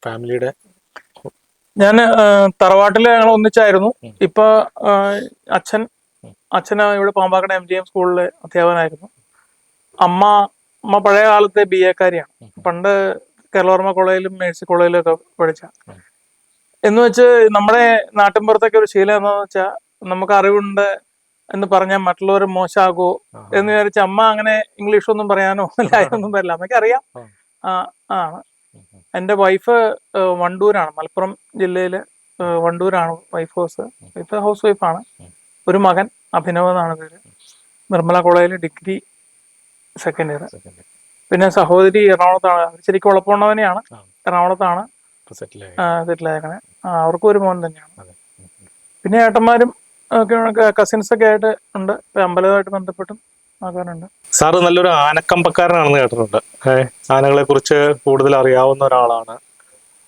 ഫാമിലിയുടെ? ഞാൻ തറവാട്ടില് ഞങ്ങൾ ഒന്നിച്ചായിരുന്നു. ഇപ്പൊ അച്ഛന് ഇവിടെ പാമ്പാക്കട MGM സ്കൂളിലെ അധ്യാപകനായിരുന്നു. അമ്മ പഴയ കാലത്തെ BA കാരിയാണ്. പണ്ട് കേരളവർമ്മ കോളേജിലും മേഴ്സി കോളേജിലും ഒക്കെ പഠിച്ച. എന്ന് വെച്ച് നമ്മുടെ നാട്ടിൻപുറത്തൊക്കെ ഒരു ശീലം എന്താണെന്ന് വെച്ചാൽ, നമുക്ക് അറിവുണ്ട് എന്ന് പറഞ്ഞാൽ മറ്റുള്ളവർ മോശമാകുമോ എന്ന് വിചാരിച്ച അമ്മ അങ്ങനെ ഇംഗ്ലീഷ് ഒന്നും പറയാനോ ഒന്നും വരില്ല. അമ്മയ്ക്ക് അറിയാം. ആണ് എൻ്റെ വൈഫ് വണ്ടൂരാണ്, മലപ്പുറം ജില്ലയില് വണ്ടൂരാണ് വൈഫ് ഹൗസ് വൈഫാണ്. ഒരു മകൻ അഭിനവ് എന്നാണ് പേര്, നിർമ്മല കോളേജിൽ ഡിഗ്രി സെക്കൻഡ് ഇയർ. പിന്നെ സഹോദരി എറണാകുളത്താണ്. ശരിക്കും ഉളപ്പമുള്ളവനെയാണ്, എറണാകുളത്താണ് സെറ്റിൽ ആയേക്കണേ. അവർക്കും ഒരു മോൻ തന്നെയാണ്. പിന്നെ ഏട്ടന്മാരും കസിൻസ് ഒക്കെ ആയിട്ട് ഉണ്ട്. അമ്പലവുമായിട്ട് ബന്ധപ്പെട്ടും ആക്കാനുണ്ട്. സാറ് നല്ലൊരു ആനക്കമ്പക്കാരനാണെന്ന് കേട്ടിട്ടുണ്ട്. ആനകളെ കുറിച്ച് കൂടുതൽ അറിയാവുന്ന ഒരാളാണ്.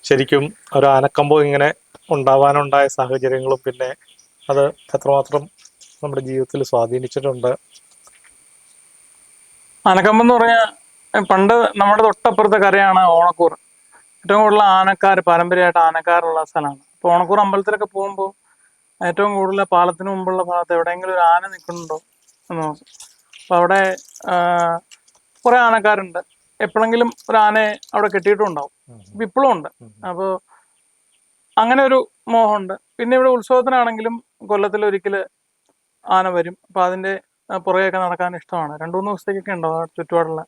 ശരിക്കും ഒരു ആനക്കമ്പം ഇങ്ങനെ ഉണ്ടാവാനുണ്ടായ സാഹചര്യങ്ങളും പിന്നെ അത് എത്രമാത്രം നമ്മുടെ ജീവിതത്തിൽ സ്വാധീനിച്ചിട്ടുണ്ട്? ആനക്കമ്പം എന്ന് പറഞ്ഞാൽ പണ്ട് നമ്മുടെ തൊട്ടപ്പുറത്തെ കരയാണ് ഓണക്കൂർ. ഏറ്റവും കൂടുതൽ ആനക്കാർ, പാരമ്പര്യമായിട്ട് ആനക്കാരുള്ള സ്ഥലമാണ്. അപ്പോൾ ഓണക്കൂർ അമ്പലത്തിലൊക്കെ പോകുമ്പോൾ ഏറ്റവും കൂടുതൽ പാലത്തിന് മുമ്പുള്ള ഭാഗത്ത് എവിടെയെങ്കിലും ഒരു ആന നിൽക്കുന്നുണ്ടോ എന്ന് നോക്കും. അപ്പോൾ അവിടെ കുറേ ആനക്കാരുണ്ട്. എപ്പോഴെങ്കിലും ഒരു ആനയെ അവിടെ കെട്ടിയിട്ടും ഉണ്ടാവും. ഇപ്പം ഇപ്പോഴും ഉണ്ട്. അപ്പോൾ അങ്ങനെ ഒരു മോഹമുണ്ട്. പിന്നെ ഇവിടെ ഉത്സവത്തിനാണെങ്കിലും കൊല്ലത്തിലൊരിക്കൽ ആന വരും. അപ്പോൾ അതിൻ്റെ പുറകെയൊക്കെ നടക്കാൻ ഇഷ്ടമാണ്. 2-3 ദിവസത്തേക്കൊക്കെ ഉണ്ടാവും ചുറ്റുപാടുള്ള.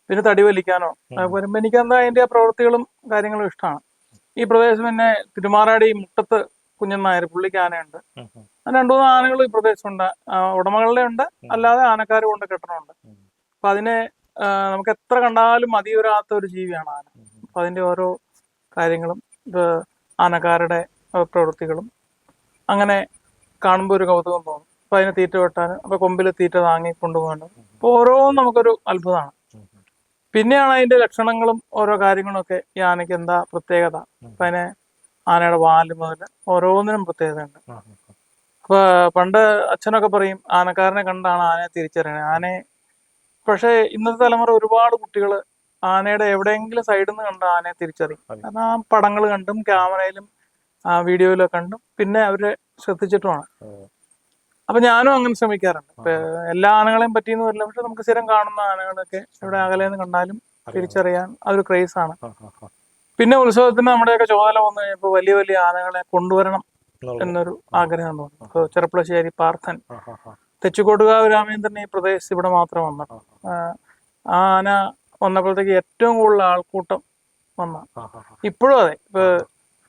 പിന്നെ തടി വലിക്കാനോ വരുമ്പോൾ എനിക്കെന്താ അതിൻ്റെ പ്രവൃത്തികളും കാര്യങ്ങളും ഇഷ്ടമാണ്. ഈ പ്രദേശം പിന്നെ തിരുമാറാടി മുട്ടത്ത് കുഞ്ഞൻ നായർ, പുള്ളിക്ക് ആനയുണ്ട്. 2-3 ആനകൾ ഈ പ്രദേശമുണ്ട്. ഉടമകളുടെ ഉണ്ട്, അല്ലാതെ ആനക്കാർ കൊണ്ട് കെട്ടണമുണ്ട്. അപ്പൊ അതിനെ നമുക്ക് എത്ര കണ്ടാലും മതിവരാത്ത ഒരു ജീവിയാണ് ആന. അപ്പൊ അതിന്റെ ഓരോ കാര്യങ്ങളും ആനക്കാരുടെ പ്രവൃത്തികളും അങ്ങനെ കാണുമ്പോൾ ഒരു കൗതുകം തോന്നും. അപ്പൊ അതിനെ തീറ്റ വെട്ടാനും, അപ്പൊ കൊമ്പിൽ തീറ്റ താങ്ങി കൊണ്ടുപോകാനും, അപ്പൊ ഓരോന്നും നമുക്കൊരു അത്ഭുതമാണ്. പിന്നെയാണ് അതിന്റെ ലക്ഷണങ്ങളും ഓരോ കാര്യങ്ങളും ഒക്കെ. ഈ ആനയ്ക്ക് എന്താ പ്രത്യേകത, അപ്പൊ അതിനെ ആനയുടെ വാല് മുതൽ ഓരോന്നിനും പ്രത്യേകതയുണ്ട്. അപ്പൊ പണ്ട് അച്ഛനൊക്കെ പറയും ആനക്കാരനെ കണ്ടാണ് ആനയെ തിരിച്ചറിയണേ. പക്ഷെ ഇന്നത്തെ തലമുറ ഒരുപാട് കുട്ടികൾ ആനയുടെ എവിടെയെങ്കിലും സൈഡിൽ നിന്ന് കണ്ട ആനയെ തിരിച്ചറിയും. കാരണം ആ പടങ്ങൾ കണ്ടും ക്യാമറയിലും വീഡിയോയിലൊക്കെ കണ്ടും പിന്നെ അവര് ശ്രദ്ധിച്ചിട്ടുമാണ്. അപ്പൊ ഞാനും അങ്ങനെ ശ്രമിക്കാറുണ്ട്. ഇപ്പൊ എല്ലാ ആനകളെയും പറ്റിയെന്ന് വരില്ല, പക്ഷെ നമുക്ക് സ്ഥിരം കാണുന്ന ആനകളൊക്കെ എവിടെ അകലെന്ന് കണ്ടാലും തിരിച്ചറിയാൻ അതൊരു ക്രേസാണ്. പിന്നെ ഉത്സവത്തിന് നമ്മുടെയൊക്കെ ചുമതല വന്നു കഴിഞ്ഞപ്പോൾ വലിയ വലിയ ആനകളെ കൊണ്ടുവരണം എന്നൊരു ആഗ്രഹം തോന്നി. ഇപ്പോൾ ചെറുപ്പളശ്ശേരി പാർത്ഥൻ, തെച്ചിക്കോട്ടുകാവ് രാമേന്ദ്രൻ ഈ പ്രദേശത്ത് ഇവിടെ മാത്രം വന്നു. ആ ആന വന്നപ്പോഴത്തേക്ക് ഏറ്റവും കൂടുതൽ ആൾക്കൂട്ടം വന്ന. ഇപ്പോഴും അതെ. ഇപ്പൊ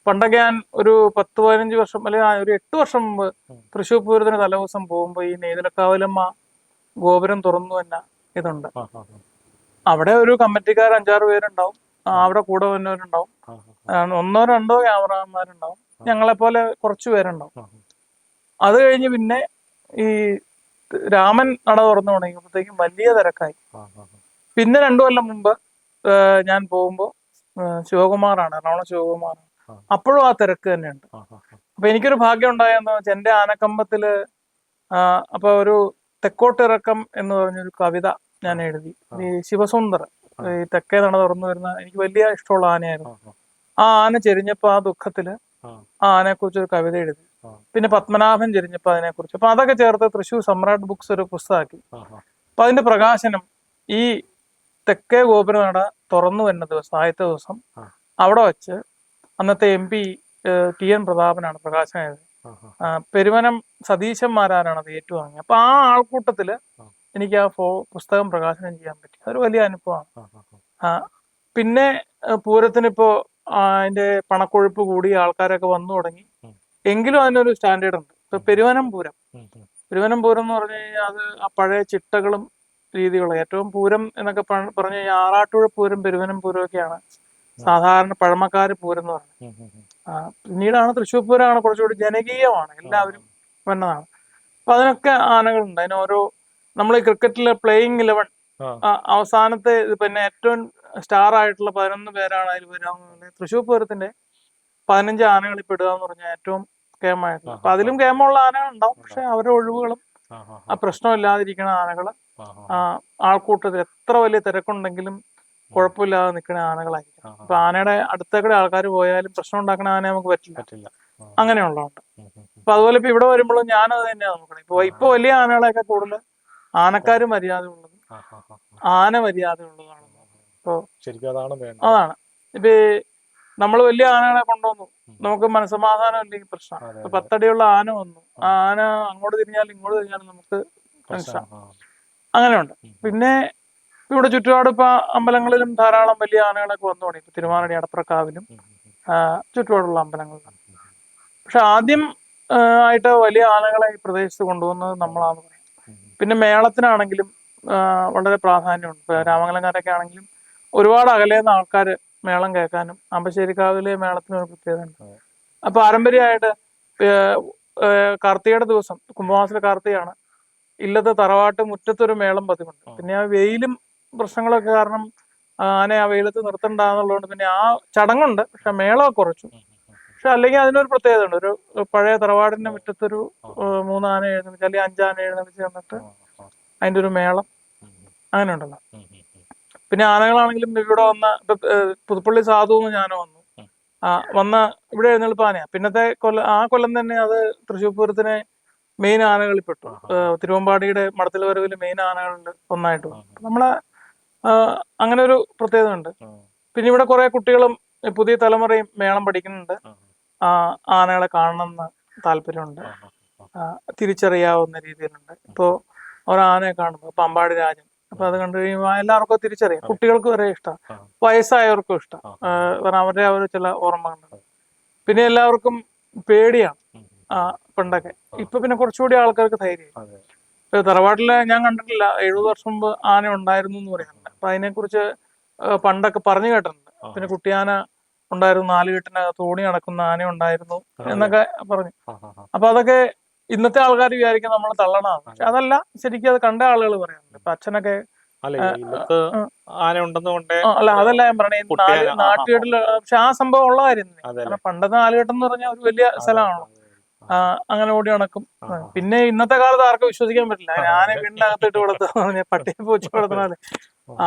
പണ്ടൊക്കെ ഞാൻ ഒരു 10-15 വർഷം അല്ലെങ്കിൽ ഒരു 8 വർഷം മുമ്പ് തൃശ്ശൂർ പൂരത്തിന് തലേദിവസം പോകുമ്പോൾ ഈ നെയ്തലക്കാവിലമ്മ ഗോപുരം തുറന്നു തന്നെ ഇതുണ്ട്. അവിടെ ഒരു കമ്മിറ്റിക്കാർ 5-6 പേരുണ്ടാവും. അവിടെ കൂടെ വന്നവരുണ്ടാവും. 1-2 ക്യാമറമാന്മാരുണ്ടാവും. ഞങ്ങളെപ്പോലെ കുറച്ചു പേരുണ്ടാവും. അത് കഴിഞ്ഞ് പിന്നെ ഈ രാമൻ നട തുറന്നു തുടങ്ങിയപ്പോഴത്തേക്കും വലിയ തിരക്കായി. പിന്നെ 2 കൊല്ലം മുമ്പ് ഞാൻ പോകുമ്പോൾ ശിവകുമാറാണ്, എറണാകുളം ശിവകുമാറാണ്. അപ്പോഴും ആ തിരക്ക് തന്നെയുണ്ട്. അപ്പൊ എനിക്കൊരു ഭാഗ്യം ഉണ്ടായെന്ന് വെച്ചാൽ എൻ്റെ ആനക്കമ്പത്തില് അപ്പൊ ഒരു തെക്കോട്ടിറക്കം എന്ന് പറഞ്ഞൊരു കവിത ഞാൻ എഴുതി. ഈ ശിവസുന്ദർ, ഈ തെക്കേ നട തുറന്നു വരുന്ന എനിക്ക് വലിയ ഇഷ്ടമുള്ള ആനയായിരുന്നു. ആ ആന ചെരിഞ്ഞപ്പോ ആ ദുഃഖത്തില് ആ ആനയെ കുറിച്ച് ഒരു കവിത എഴുതി. പിന്നെ പത്മനാഭൻ ചെരിഞ്ഞപ്പോ അതിനെക്കുറിച്ച്. അപ്പൊ അതൊക്കെ ചേർത്ത് തൃശ്ശൂർ സമ്രാട്ട് ബുക്സ് ഒരു പുസ്തകമാക്കി. അപ്പൊ അതിന്റെ പ്രകാശനം ഈ തെക്കേ ഗോപുരനട തുറന്നു വരുന്ന ദിവസം, ആദ്യത്തെ ദിവസം അവിടെ വെച്ച് അന്നത്തെ MP TN പ്രതാപനാണ് പ്രകാശനം എഴുതി. പെരുവനം സതീശന്മാരാണ് അത് ഏറ്റുവാങ്ങി. അപ്പൊ ആ ആൾക്കൂട്ടത്തില് എനിക്ക് ആ പുസ്തകം പ്രകാശനം ചെയ്യാൻ പറ്റി. അതൊരു വലിയ അനുഭവമാണ്. പിന്നെ പൂരത്തിനിപ്പോ അതിന്റെ പണക്കൊഴുപ്പ് കൂടി ആൾക്കാരൊക്കെ വന്നു തുടങ്ങി. എങ്കിലും അതിനൊരു സ്റ്റാൻഡേർഡ് ഉണ്ട്. ഇപ്പൊ പെരുവനം പൂരം എന്ന് പറഞ്ഞു കഴിഞ്ഞാൽ അത് ആ പഴയ ചിട്ടകളും രീതികളും. ഏറ്റവും പൂരം എന്നൊക്കെ പറഞ്ഞു കഴിഞ്ഞാൽ ആറാട്ടുഴ പൂരം, പെരുവനം പൂരം ഒക്കെയാണ് സാധാരണ പഴമക്കാര് പൂരം എന്ന് പറയുന്നത്. പിന്നീടാണ് തൃശ്ശൂർ പൂരമാണ് കുറച്ചുകൂടി ജനകീയമാണ്, എല്ലാവരും വന്നതാണ്. അപ്പൊ അതിനൊക്കെ ആനകളുണ്ട്. അതിനോരോ നമ്മൾ ഈ ക്രിക്കറ്റിലെ പ്ലേയിങ് 11 അവസാനത്തെ പിന്നെ ഏറ്റവും സ്റ്റാർ ആയിട്ടുള്ള 11 പേരാണ് അതിൽ വരാവുന്നത്. തൃശ്ശൂർ പൂരത്തിന്റെ 15 ആനകളിൽ പെടുക എന്ന് പറഞ്ഞാൽ ഏറ്റവും കേമായിട്ടുള്ള. അപ്പൊ അതിലും കേമുള്ള ആനകൾ ഉണ്ടാവും, പക്ഷെ അവരുടെ ഒഴിവുകളും ആ പ്രശ്നമില്ലാതിരിക്കുന്ന ആനകള് ആൾക്കൂട്ടത്തിൽ എത്ര വലിയ തിരക്കുണ്ടെങ്കിലും കുഴപ്പമില്ലാതെ നിൽക്കുന്ന ആനകളായിരിക്കും. അപ്പൊ ആനയുടെ അടുത്തേക്കൂടെ ആൾക്കാർ പോയാലും പ്രശ്നം ഉണ്ടാക്കുന്ന ആനയെ നമുക്ക് പറ്റില്ല. അങ്ങനെയുള്ളതുണ്ട്. അപ്പൊ അതുപോലെ ഇപ്പൊ ഇവിടെ വരുമ്പോഴും ഞാനത് തന്നെയാണ് നോക്കണേ. ഇപ്പൊ വലിയ ആനകളെയൊക്കെ കൂടുതൽ ആനക്കാര് മര്യാദ ഉള്ളത്, ആന മര്യാദ ഉള്ളതാണ്. ഇപ്പൊ അതാണ് ഇപ്പൊ നമ്മള് വലിയ ആനകളെ കൊണ്ടുവന്നു, നമുക്ക് മനസ്സമാധാനം ഇല്ലെങ്കിൽ പ്രശ്നമാണ്. ഇപ്പൊ 10 അടിയുള്ള ആന വന്നു, ആ ആന അങ്ങോട്ട് തിരിഞ്ഞാലും ഇങ്ങോട്ട് തിരിഞ്ഞാലും നമുക്ക് ടെൻഷനാണ്. അങ്ങനെയുണ്ട്. പിന്നെ ഇവിടെ ചുറ്റുപാട് ഇപ്പൊ അമ്പലങ്ങളിലും ധാരാളം വലിയ ആനകളൊക്കെ വന്നു തുടങ്ങി. ഇപ്പൊ തിരുമാനടി അടപ്രക്കാവിലും ചുറ്റുപാടുള്ള അമ്പലങ്ങളിലും. പക്ഷെ ആദ്യം ആയിട്ട് വലിയ ആനകളെ ഈ പ്രദേശത്ത് കൊണ്ടുവന്നത് നമ്മളാന്ന് പറയാം. പിന്നെ മേളത്തിനാണെങ്കിലും വളരെ പ്രാധാന്യമുണ്ട്. ഇപ്പൊ രാമംഗലംകാരൊക്കെ ആണെങ്കിലും ഒരുപാട് അകലേന്ന് ആൾക്കാര് മേളം കേൾക്കാനും, അമ്പശ്ശേരിക്കാവിലെ മേളത്തിന് ഒരു പ്രത്യേകത ഉണ്ട്. അപ്പൊ പാരമ്പര്യമായിട്ട് കാർത്തികയുടെ ദിവസം, കുംഭമാസത്തിലെ കാർത്തികയാണ്, ഇല്ലത്തെ തറവാട്ട് മുറ്റത്തൊരു മേളം പതിവുണ്ട്. പിന്നെ ആ വെയിലും പ്രശ്നങ്ങളൊക്കെ കാരണം ആനയെ ആ വെയിലത്ത് നിർത്തണ്ടെന്നുള്ളതുകൊണ്ട് പിന്നെ ആ ചടങ്ങുണ്ട്. പക്ഷെ മേളമൊക്കെ കുറച്ചു. പക്ഷെ അല്ലെങ്കിൽ അതിനൊരു പ്രത്യേകത ഉണ്ട്. ഒരു പഴയ തറവാടിന്റെ മുറ്റത്തൊരു 3 ആന എഴുന്നള്ളിച്ച് അല്ലെങ്കിൽ 5 ആന എഴുന്നള്ളിച്ച് വന്നിട്ട് അതിന്റെ ഒരു മേളം അങ്ങനെ ഉണ്ടല്ലോ. പിന്നെ ആനകളാണെങ്കിലും ഇവിടെ വന്ന പുതുപ്പള്ളി സാധു എന്ന് ഞാനോ വന്നു വന്ന ഇവിടെ എഴുന്നള്ളിപ്പ് ആനയാ. പിന്നത്തെ ആ കൊല്ലം തന്നെ അത് തൃശ്ശൂർ പൂരത്തിനെ മെയിൻ ആനകളിൽ പെട്ടു. തിരുവമ്പാടിയുടെ മടത്തിൽ വരവില് മെയിൻ ആനകളിൽ ഒന്നായിട്ട് വന്നു. നമ്മളെ അങ്ങനെ ഒരു പ്രത്യേകത ഉണ്ട്. പിന്നെ ഇവിടെ കുറെ കുട്ടികളും പുതിയ തലമുറയും മേളം പഠിക്കുന്നുണ്ട്. ആനകളെ കാണണമെന്ന് താല്പര്യമുണ്ട്, തിരിച്ചറിയാവുന്ന രീതിയിലുണ്ട്. ഇപ്പോ ഒരാനയെ കാണുമ്പോൾ പാമ്പാടി രാജൻ, അപ്പൊ അത് കണ്ടു കഴിയുമ്പോൾ എല്ലാവർക്കും തിരിച്ചറിയാം. കുട്ടികൾക്ക് വരെ ഇഷ്ടമാണ്, വയസ്സായവർക്കും ഇഷ്ടം. കാരണം അവരുടെ ചില ഓർമ്മകളുണ്ട്. പിന്നെ എല്ലാവർക്കും പേടിയാണ് പണ്ടൊക്കെ. ഇപ്പൊ പിന്നെ കുറച്ചുകൂടി ആൾക്കാർക്ക് ധൈര്യം. തറവാട്ടില് ഞാൻ കണ്ടിട്ടില്ല, 70 വർഷം മുമ്പ് ആന ഉണ്ടായിരുന്നു എന്ന് പറയാറുണ്ട്. അപ്പൊ അതിനെക്കുറിച്ച് പണ്ടൊക്കെ പറഞ്ഞു കേട്ടിട്ടുണ്ട്. പിന്നെ കുട്ടിയാന ഉണ്ടായിരുന്നു, 4 കെട്ടിനകത്ത് ഓടി നടക്കുന്ന ആന ഉണ്ടായിരുന്നു എന്നൊക്കെ പറഞ്ഞു. അപ്പൊ അതൊക്കെ ഇന്നത്തെ ആൾക്കാർ വിചാരിക്കും നമ്മൾ തള്ളണതാണ്. പക്ഷെ അതല്ല, ശരിക്കും അത് കണ്ട ആളുകൾ പറയാറുണ്ട്. ഇപ്പൊ അച്ഛനൊക്കെ അല്ല, അതല്ല ഞാൻ പറഞ്ഞേ, നാട്ടുകെട്ടില്. പക്ഷെ ആ സംഭവം ഉള്ള കാര്യം തന്നെ. കാരണം പണ്ടത്തെ നാലുകെട്ടം എന്ന് പറഞ്ഞാൽ ഒരു വലിയ സ്ഥലമാണല്ലോ. അങ്ങനെ ഓടി നടക്കും. പിന്നെ ഇന്നത്തെ കാലത്ത് ആർക്കും വിശ്വസിക്കാൻ പറ്റില്ല. ആന വീടിന്റെ അകത്തിട്ട് കൊടുത്തു പറഞ്ഞ പട്ടിയെ പൂച്ച കൊടുത്തനാല്.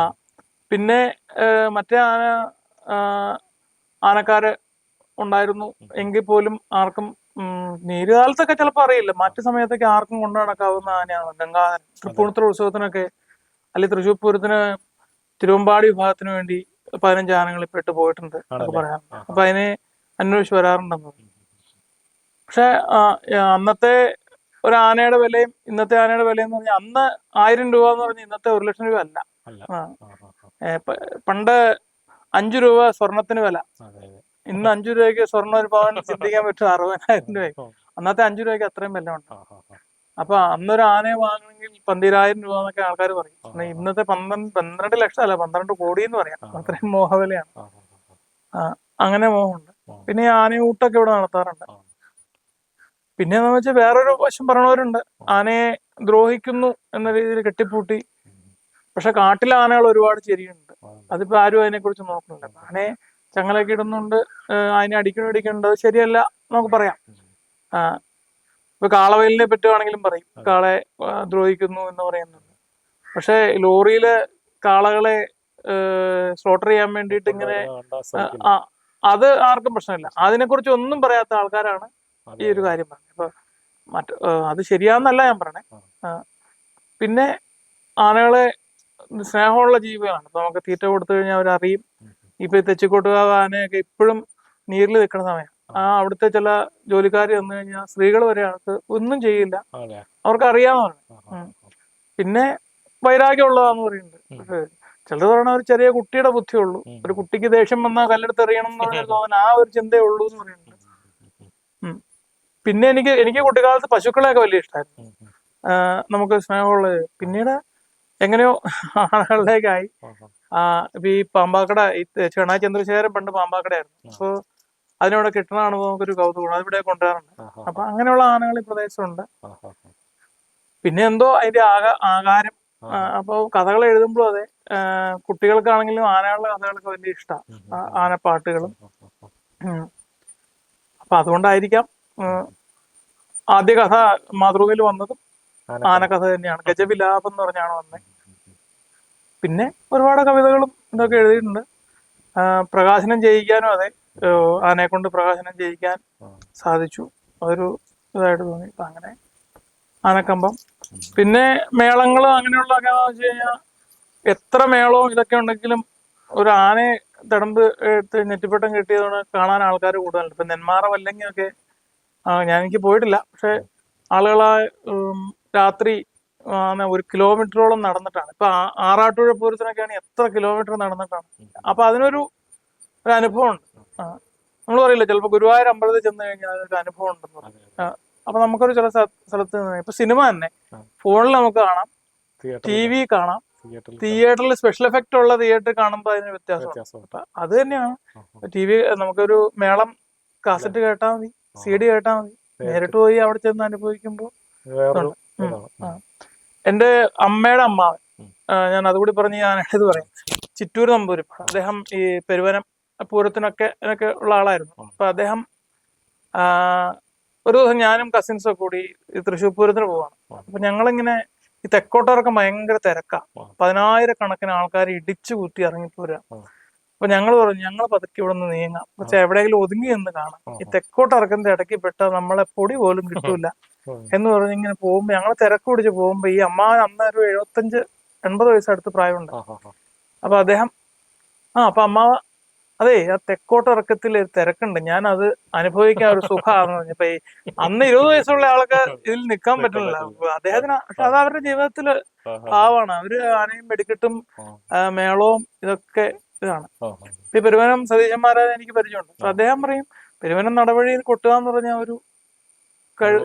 പിന്നെ മറ്റേ ആനക്കാര് ഉണ്ടായിരുന്നു എങ്കിൽ പോലും ആർക്കും നീരുകാലത്തൊക്കെ ചിലപ്പോൾ അറിയില്ല, മറ്റു സമയത്തൊക്കെ ആർക്കും കൊണ്ടു നടക്കാവുന്ന ആനയാണ് ഗംഗാധരൻ. തൃപ്പൂണിത്തുറ ഉത്സവത്തിനൊക്കെ അല്ലെങ്കിൽ തൃശ്ശൂർ പൂരത്തിന് തിരുവമ്പാടി വിഭാഗത്തിന് വേണ്ടി 15 ആനകളിൽ പെട്ട് പോയിട്ടുണ്ട് എന്നൊക്കെ പറയാറുണ്ട്. അപ്പൊ അതിനെ അന്വേഷിച്ച് വരാറുണ്ടെന്ന് പറഞ്ഞു. പക്ഷെ അന്നത്തെ ഒരു ആനയുടെ വിലയും ഇന്നത്തെ ആനയുടെ വിലയും എന്ന് പറഞ്ഞാൽ അന്ന് 1000 രൂപ എന്ന് പറഞ്ഞാൽ ഇന്നത്തെ 1 ലക്ഷം രൂപ അല്ല. പണ്ട് 5 രൂപ സ്വർണത്തിന് വില. ഇന്ന് 5 രൂപയ്ക്ക് സ്വർണ്ണം ഒരു പവൻ ചിന്തിക്കാൻ പറ്റും 60,000 രൂപ. അന്നത്തെ 5 രൂപയ്ക്ക് അത്രയും വില ഉണ്ട്. അപ്പൊ അന്നൊരു ആനയെ വാങ്ങണമെങ്കിൽ 12,000 രൂപ എന്നൊക്കെ ആൾക്കാർ പറയും. ഇന്നത്തെ 12 ലക്ഷം അല്ല, 12 കോടി എന്ന് പറയാം. അത്രയും മോഹവിലയാണ്. അങ്ങനെ മോഹമുണ്ട്. പിന്നെ ആനയൂട്ടൊക്കെ ഇവിടെ നടത്താറുണ്ട്. പിന്നെ എന്ന് വെച്ചാൽ വേറൊരു വശം പറയണവരുണ്ട്, ആനയെ ദ്രോഹിക്കുന്നു എന്ന രീതിയിൽ കെട്ടിപ്പൂട്ടി. പക്ഷെ കാട്ടിലെ ആനകൾ ഒരുപാട് ശരിയുണ്ട്. അതിപ്പോ ആരും അതിനെക്കുറിച്ച് നോക്കുന്നില്ല. ആനയെ ചങ്ങലൊക്കെ ഇടുന്നുണ്ട്, അതിനെ അടിക്കണത് ശരിയല്ല നമുക്ക് പറയാം. ഇപ്പൊ കാളവയലിനെ പറ്റുവാണെങ്കിലും പറയും കാളെ ദ്രോഹിക്കുന്നു എന്ന് പറയുന്നുണ്ട്. പക്ഷെ ലോറിയില് കാളകളെ സ്ലോട്ടർ ചെയ്യാൻ വേണ്ടിയിട്ട് ഇങ്ങനെ അത് ആർക്കും പ്രശ്നമില്ല. അതിനെക്കുറിച്ച് ഒന്നും പറയാത്ത ആൾക്കാരാണ് ഈ ഒരു കാര്യം പറഞ്ഞത്. അപ്പൊ അത് ശരിയാന്നല്ല ഞാൻ പറഞ്ഞേ. പിന്നെ ആനകളെ സ്നേഹമുള്ള ജീവികളാണ്. ഇപ്പൊ നമുക്ക് തീറ്റ കൊടുത്തു കഴിഞ്ഞാൽ അവരറിയും. ഇപ്പൊ ഈ തെച്ചിക്കോട്ടുകാവ് ആനയൊക്കെ ഇപ്പോഴും നീരിൽ നിൽക്കുന്ന സമയം. അവിടുത്തെ ചില ജോലിക്കാർ വന്നു കഴിഞ്ഞാൽ സ്ത്രീകൾ വരെ അവർക്ക് ഒന്നും ചെയ്യില്ല, അവർക്ക് അറിയാവുന്നതാണ്. പിന്നെ വൈരാഗ്യമുള്ളതാന്ന് പറയുന്നുണ്ട്. ചിലർ പറയണ ഒരു ചെറിയ കുട്ടിയുടെ ബുദ്ധിയുള്ളൂ, ഒരു കുട്ടിക്ക് ദേഷ്യം വന്നാൽ കല്ലെടുത്ത് എറിയണം എന്ന് പറഞ്ഞ തോന്നുന്നു, ആ ഒരു ചിന്തയേ ഉള്ളൂ എന്ന് പറയുന്നുണ്ട്. പിന്നെ എനിക്ക് കുട്ടിക്കാലത്ത് പശുക്കളെയൊക്കെ വലിയ ഇഷ്ടമായിരുന്നു, നമുക്ക് സ്നേഹമുള്ളത്. പിന്നീട് എങ്ങനെയോ ആളുകളിലേക്കായി. ഇപ്പൊ ഈ പാമ്പാക്കട, ഈ ചെണായി ചന്ദ്രശേഖരൻ പണ്ട് പാമ്പാക്കടയായിരുന്നു. അപ്പൊ അതിനവിടെ കിട്ടണ കാണുമ്പോൾ നമുക്കൊരു കൗതുകമാണ്, അതിവിടെ കൊണ്ടുവരാറുണ്ട്. അപ്പൊ അങ്ങനെയുള്ള ആനകൾ ഈ പ്രദേശത്തുണ്ട്. പിന്നെ എന്തോ അതിന്റെ ആകാരം. അപ്പൊ കഥകൾ എഴുതുമ്പോഴും അതെ, കുട്ടികൾക്കാണെങ്കിലും ആനകളുടെ കഥകളൊക്കെ വലിയ ഇഷ്ടമാണ്, ആനപ്പാട്ടുകളും. അപ്പൊ അതുകൊണ്ടായിരിക്കാം ആദ്യ കഥ മാതൃകയിൽ വന്നതും ആനക്കഥ തന്നെയാണ്. ഗജവിലാപം എന്ന് പറഞ്ഞാണ് വന്നത്. പിന്നെ ഒരുപാട് കവിതകളും ഇതൊക്കെ എഴുതിയിട്ടുണ്ട്. പ്രകാശനം ചെയ്യിക്കാനും അതെ, ആനയെ കൊണ്ട് പ്രകാശനം ചെയ്യിക്കാൻ സാധിച്ചു. അതൊരു ഇതായിട്ട് തോന്നി. അപ്പൊ അങ്ങനെ ആനക്കമ്പം. പിന്നെ മേളങ്ങൾ അങ്ങനെയുള്ളതൊക്കെ വെച്ച് കഴിഞ്ഞാൽ എത്ര മേളവും ഇതൊക്കെ ഉണ്ടെങ്കിലും ഒരു ആനയെ തിടമ്പ് എടുത്ത് നെറ്റിപ്പട്ടം കെട്ടിയതുകൊണ്ട് കാണാൻ ആൾക്കാർ കൂടുതലുണ്ട്. ഇപ്പൊ നെന്മാറ വല്ലങ്ങിയൊക്കെ ഞാൻ എനിക്ക് പോയിട്ടില്ല, പക്ഷെ ആളുകളെ രാത്രി 1 കിലോമീറ്ററോളം നടന്നിട്ടാണ്. ഇപ്പൊ ആറാട്ടുപുഴ പൂരത്തിനൊക്കെയാണ് എത്ര കിലോമീറ്റർ നടന്നിട്ടാണ്. അപ്പൊ അതിനൊരു അനുഭവം ഉണ്ട്. നമ്മൾ പറയില്ല ചിലപ്പോൾ ഗുരുവായൂർ അമ്പലത്തിൽ ചെന്ന് കഴിഞ്ഞാൽ അതിനൊരു അനുഭവം ഉണ്ടെന്ന് പറയും. അപ്പൊ നമുക്കൊരു ചില സ്ഥലത്ത് ഇപ്പൊ സിനിമ തന്നെ ഫോണിൽ നമുക്ക് കാണാം, ടി വി കാണാം, തിയേറ്ററിൽ സ്പെഷ്യൽ എഫക്റ്റ് ഉള്ള തിയേറ്റർ കാണുമ്പോൾ അതിന് വ്യത്യാസമാണ്. അപ്പൊ അത് തന്നെയാണ് ടി വി. നമുക്കൊരു മേളം കാസറ്റ് കേട്ടാൽ മതി, CD കേട്ടാൽ മതി, നേരിട്ട് പോയി അവിടെ ചെന്ന് അനുഭവിക്കുമ്പോൾ. എന്റെ അമ്മയുടെ അമ്മാവൻ, ഞാൻ അതുകൂടി പറഞ്ഞ് ഞാൻ ഇത് പറയാം, ചിറ്റൂർ നമ്പൂതിരിപ്പാട്. അദ്ദേഹം ഈ പെരുവനം പൂരത്തിനൊക്കെ ഇതിനൊക്കെ ഉള്ള ആളായിരുന്നു. അപ്പൊ അദ്ദേഹം ഒരു ദിവസം ഞാനും കസിൻസും ഒക്കെ കൂടി ഈ തൃശ്ശൂർ പൂരത്തിന് പോവാണ്. അപ്പൊ ഞങ്ങളിങ്ങനെ ഈ തെക്കോട്ടവർക്ക് ഭയങ്കര തിരക്കാ, 10,000-കണക്കിന് ആൾക്കാർ ഇടിച്ചു കുത്തി ഇറങ്ങിപ്പോരാ. അപ്പൊ ഞങ്ങൾ പറഞ്ഞു ഞങ്ങൾ പതുക്കെ ഇവിടെ നിന്ന് നീങ്ങാം, പക്ഷെ എവിടെയെങ്കിലും ഒതുങ്ങി എന്ന് കാണാം, ഈ തെക്കോട്ടിറക്കുന്ന ഇടയ്ക്ക് പെട്ടാൽ നമ്മളെ പൊടി പോലും കിട്ടൂല എന്ന് പറഞ്ഞ് ഇങ്ങനെ പോകുമ്പോ ഞങ്ങൾ തിരക്ക് പിടിച്ച് പോകുമ്പോ ഈ അമ്മാവൻ അന്ന് ഒരു 75-80 വയസ്സടുത്ത് പ്രായമുണ്ട്. അപ്പൊ അദ്ദേഹം അപ്പൊ അമ്മാവ അതെ ആ തെക്കോട്ടിറക്കത്തിൽ തിരക്കുണ്ട്, ഞാൻ അത് അനുഭവിക്കാൻ ഒരു സുഖമാണെന്ന് പറഞ്ഞപ്പോ ഈ അന്ന് 20 വയസ്സുള്ള ആൾക്ക് ഇതിൽ നിൽക്കാൻ പറ്റുന്നില്ല അദ്ദേഹത്തിന്. പക്ഷെ അത് അവരുടെ ജീവിതത്തില് ഭാവമാണ്. അവര് ആനയും വെടിക്കെട്ടും മേളവും ഇതൊക്കെ ഇതാണ്. ഈ പെരുവനം സതീശന്മാരെ എനിക്ക് പരിചയമുണ്ട്. അപ്പൊ അദ്ദേഹം പറയും പെരുവനം നടവഴിയിൽ കൊട്ടുക എന്ന് പറഞ്ഞാൽ ഒരു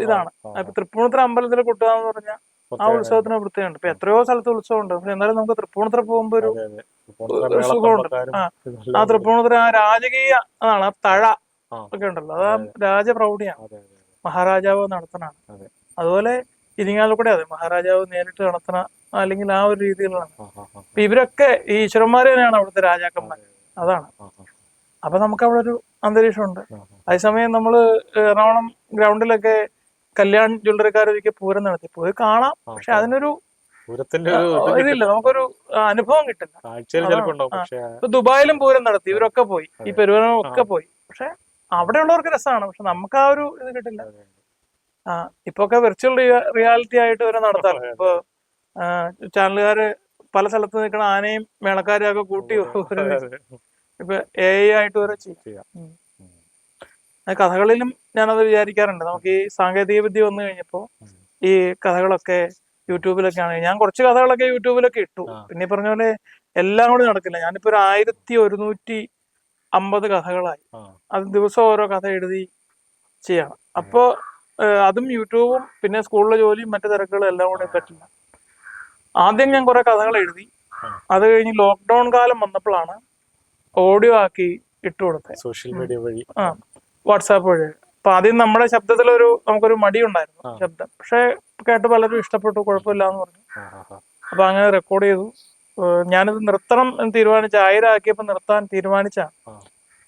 ഇതാണ്. ഇപ്പൊ തൃപ്പൂണിത്തുറ അമ്പലത്തിൽ കൊട്ടുക എന്ന് പറഞ്ഞാൽ ആ ഉത്സവത്തിന് പ്രത്യേകമുണ്ട്. ഇപ്പൊ എത്രയോ സ്ഥലത്ത് ഉത്സവമുണ്ട്, പക്ഷെ എന്നാലും നമുക്ക് തൃപ്പൂണിത്തുറ പോകുമ്പോ ഒരു സുഖമുണ്ട്. ആ തൃപ്പൂണിത്തുറ ആ രാജകീയ അതാണ്, ആ തഴ ഒക്കെ ഉണ്ടല്ലോ, അത് ആ രാജപ്രൗഢിയാണ്, മഹാരാജാവ് നടത്തണാണ്. അതുപോലെ ഇരിങ്ങാലക്കുട അതെ, മഹാരാജാവ് നേരിട്ട് നടത്തണ അല്ലെങ്കിൽ ആ ഒരു രീതിയിലാണ്. അപ്പൊ ഇവരൊക്കെ ഈ ഈശ്വരന്മാര് തന്നെയാണ് അവിടുത്തെ രാജാക്കന്മാർ, അതാണ്. അപ്പൊ നമുക്ക് അവിടെ ഒരു അന്തരീക്ഷമുണ്ട്. അതേസമയം നമ്മള് എറണാകുളം ഗ്രൗണ്ടിലൊക്കെ കല്യാൺ ജ്വല്ലറിക്കാരൊക്കെ പൂരം നടത്തി പോയി കാണാം, പക്ഷെ അതിനൊരു ഇതില്ല, നമുക്കൊരു അനുഭവം കിട്ടില്ല. ഇപ്പൊ ദുബായിലും പൂരം നടത്തി, ഇവരൊക്കെ പോയി, ഈ പെരുവനം ഒക്കെ പോയി, പക്ഷെ അവിടെയുള്ളവർക്ക് രസമാണ്, പക്ഷെ നമുക്ക് ആ ഒരു ഇത് കിട്ടില്ല. ഇപ്പൊ ഒക്കെ വിർച്വൽ റിയാലിറ്റി ആയിട്ട് വരെ നടത്താം. ഇപ്പൊ ചാനലുകാര് പല സ്ഥലത്ത് നിൽക്കുന്ന ആനയും മേളക്കാരും ഒക്കെ കൂട്ടി ഇപ്പൊ AI ആയിട്ട് വരെ ചെയ്യാം. കഥകളിലും ഞാനത് വിചാരിക്കാറുണ്ട്. നമുക്ക് ഈ സാങ്കേതിക വിദ്യ വന്നു കഴിഞ്ഞപ്പോ ഈ കഥകളൊക്കെ യൂട്യൂബിലൊക്കെയാണ്. ഞാൻ കുറച്ച് കഥകളൊക്കെ യൂട്യൂബിലൊക്കെ ഇട്ടു. പിന്നെ ഈ പറഞ്ഞ പോലെ എല്ലാം കൂടി നടക്കില്ല. ഞാനിപ്പോ ഒരു 1150 കഥകളായി. അത് ദിവസം ഓരോ കഥ എഴുതി ചെയ്യണം. അപ്പോ അതും യൂട്യൂബും പിന്നെ സ്കൂളിലെ ജോലിയും മറ്റു തിരക്കുകളും എല്ലാം കൂടെ പറ്റില്ല. ആദ്യം ഞാൻ കുറെ കഥകൾ എഴുതി, അത് കഴിഞ്ഞ് ലോക്ക്ഡൌൺ കാലം വന്നപ്പോഴാണ് ഓഡിയോ ആക്കി ഇട്ടുകൊടുത്തത്, സോഷ്യൽ മീഡിയ വഴി, വാട്സാപ്പ് വഴി. അപ്പൊ ആദ്യം നമ്മുടെ ശബ്ദത്തിലൊരു നമുക്കൊരു മടി ഉണ്ടായിരുന്നു ശബ്ദം, പക്ഷെ കേട്ട് പലരും ഇഷ്ടപ്പെട്ടു, കുഴപ്പമില്ല എന്ന് പറഞ്ഞു. അപ്പൊ അങ്ങനെ റെക്കോർഡ് ചെയ്തു. ഞാനിത് നിർത്തണം എന്ന് തീരുമാനിച്ച 1000 ആക്കിയപ്പോ നിർത്താൻ തീരുമാനിച്ചാണ്.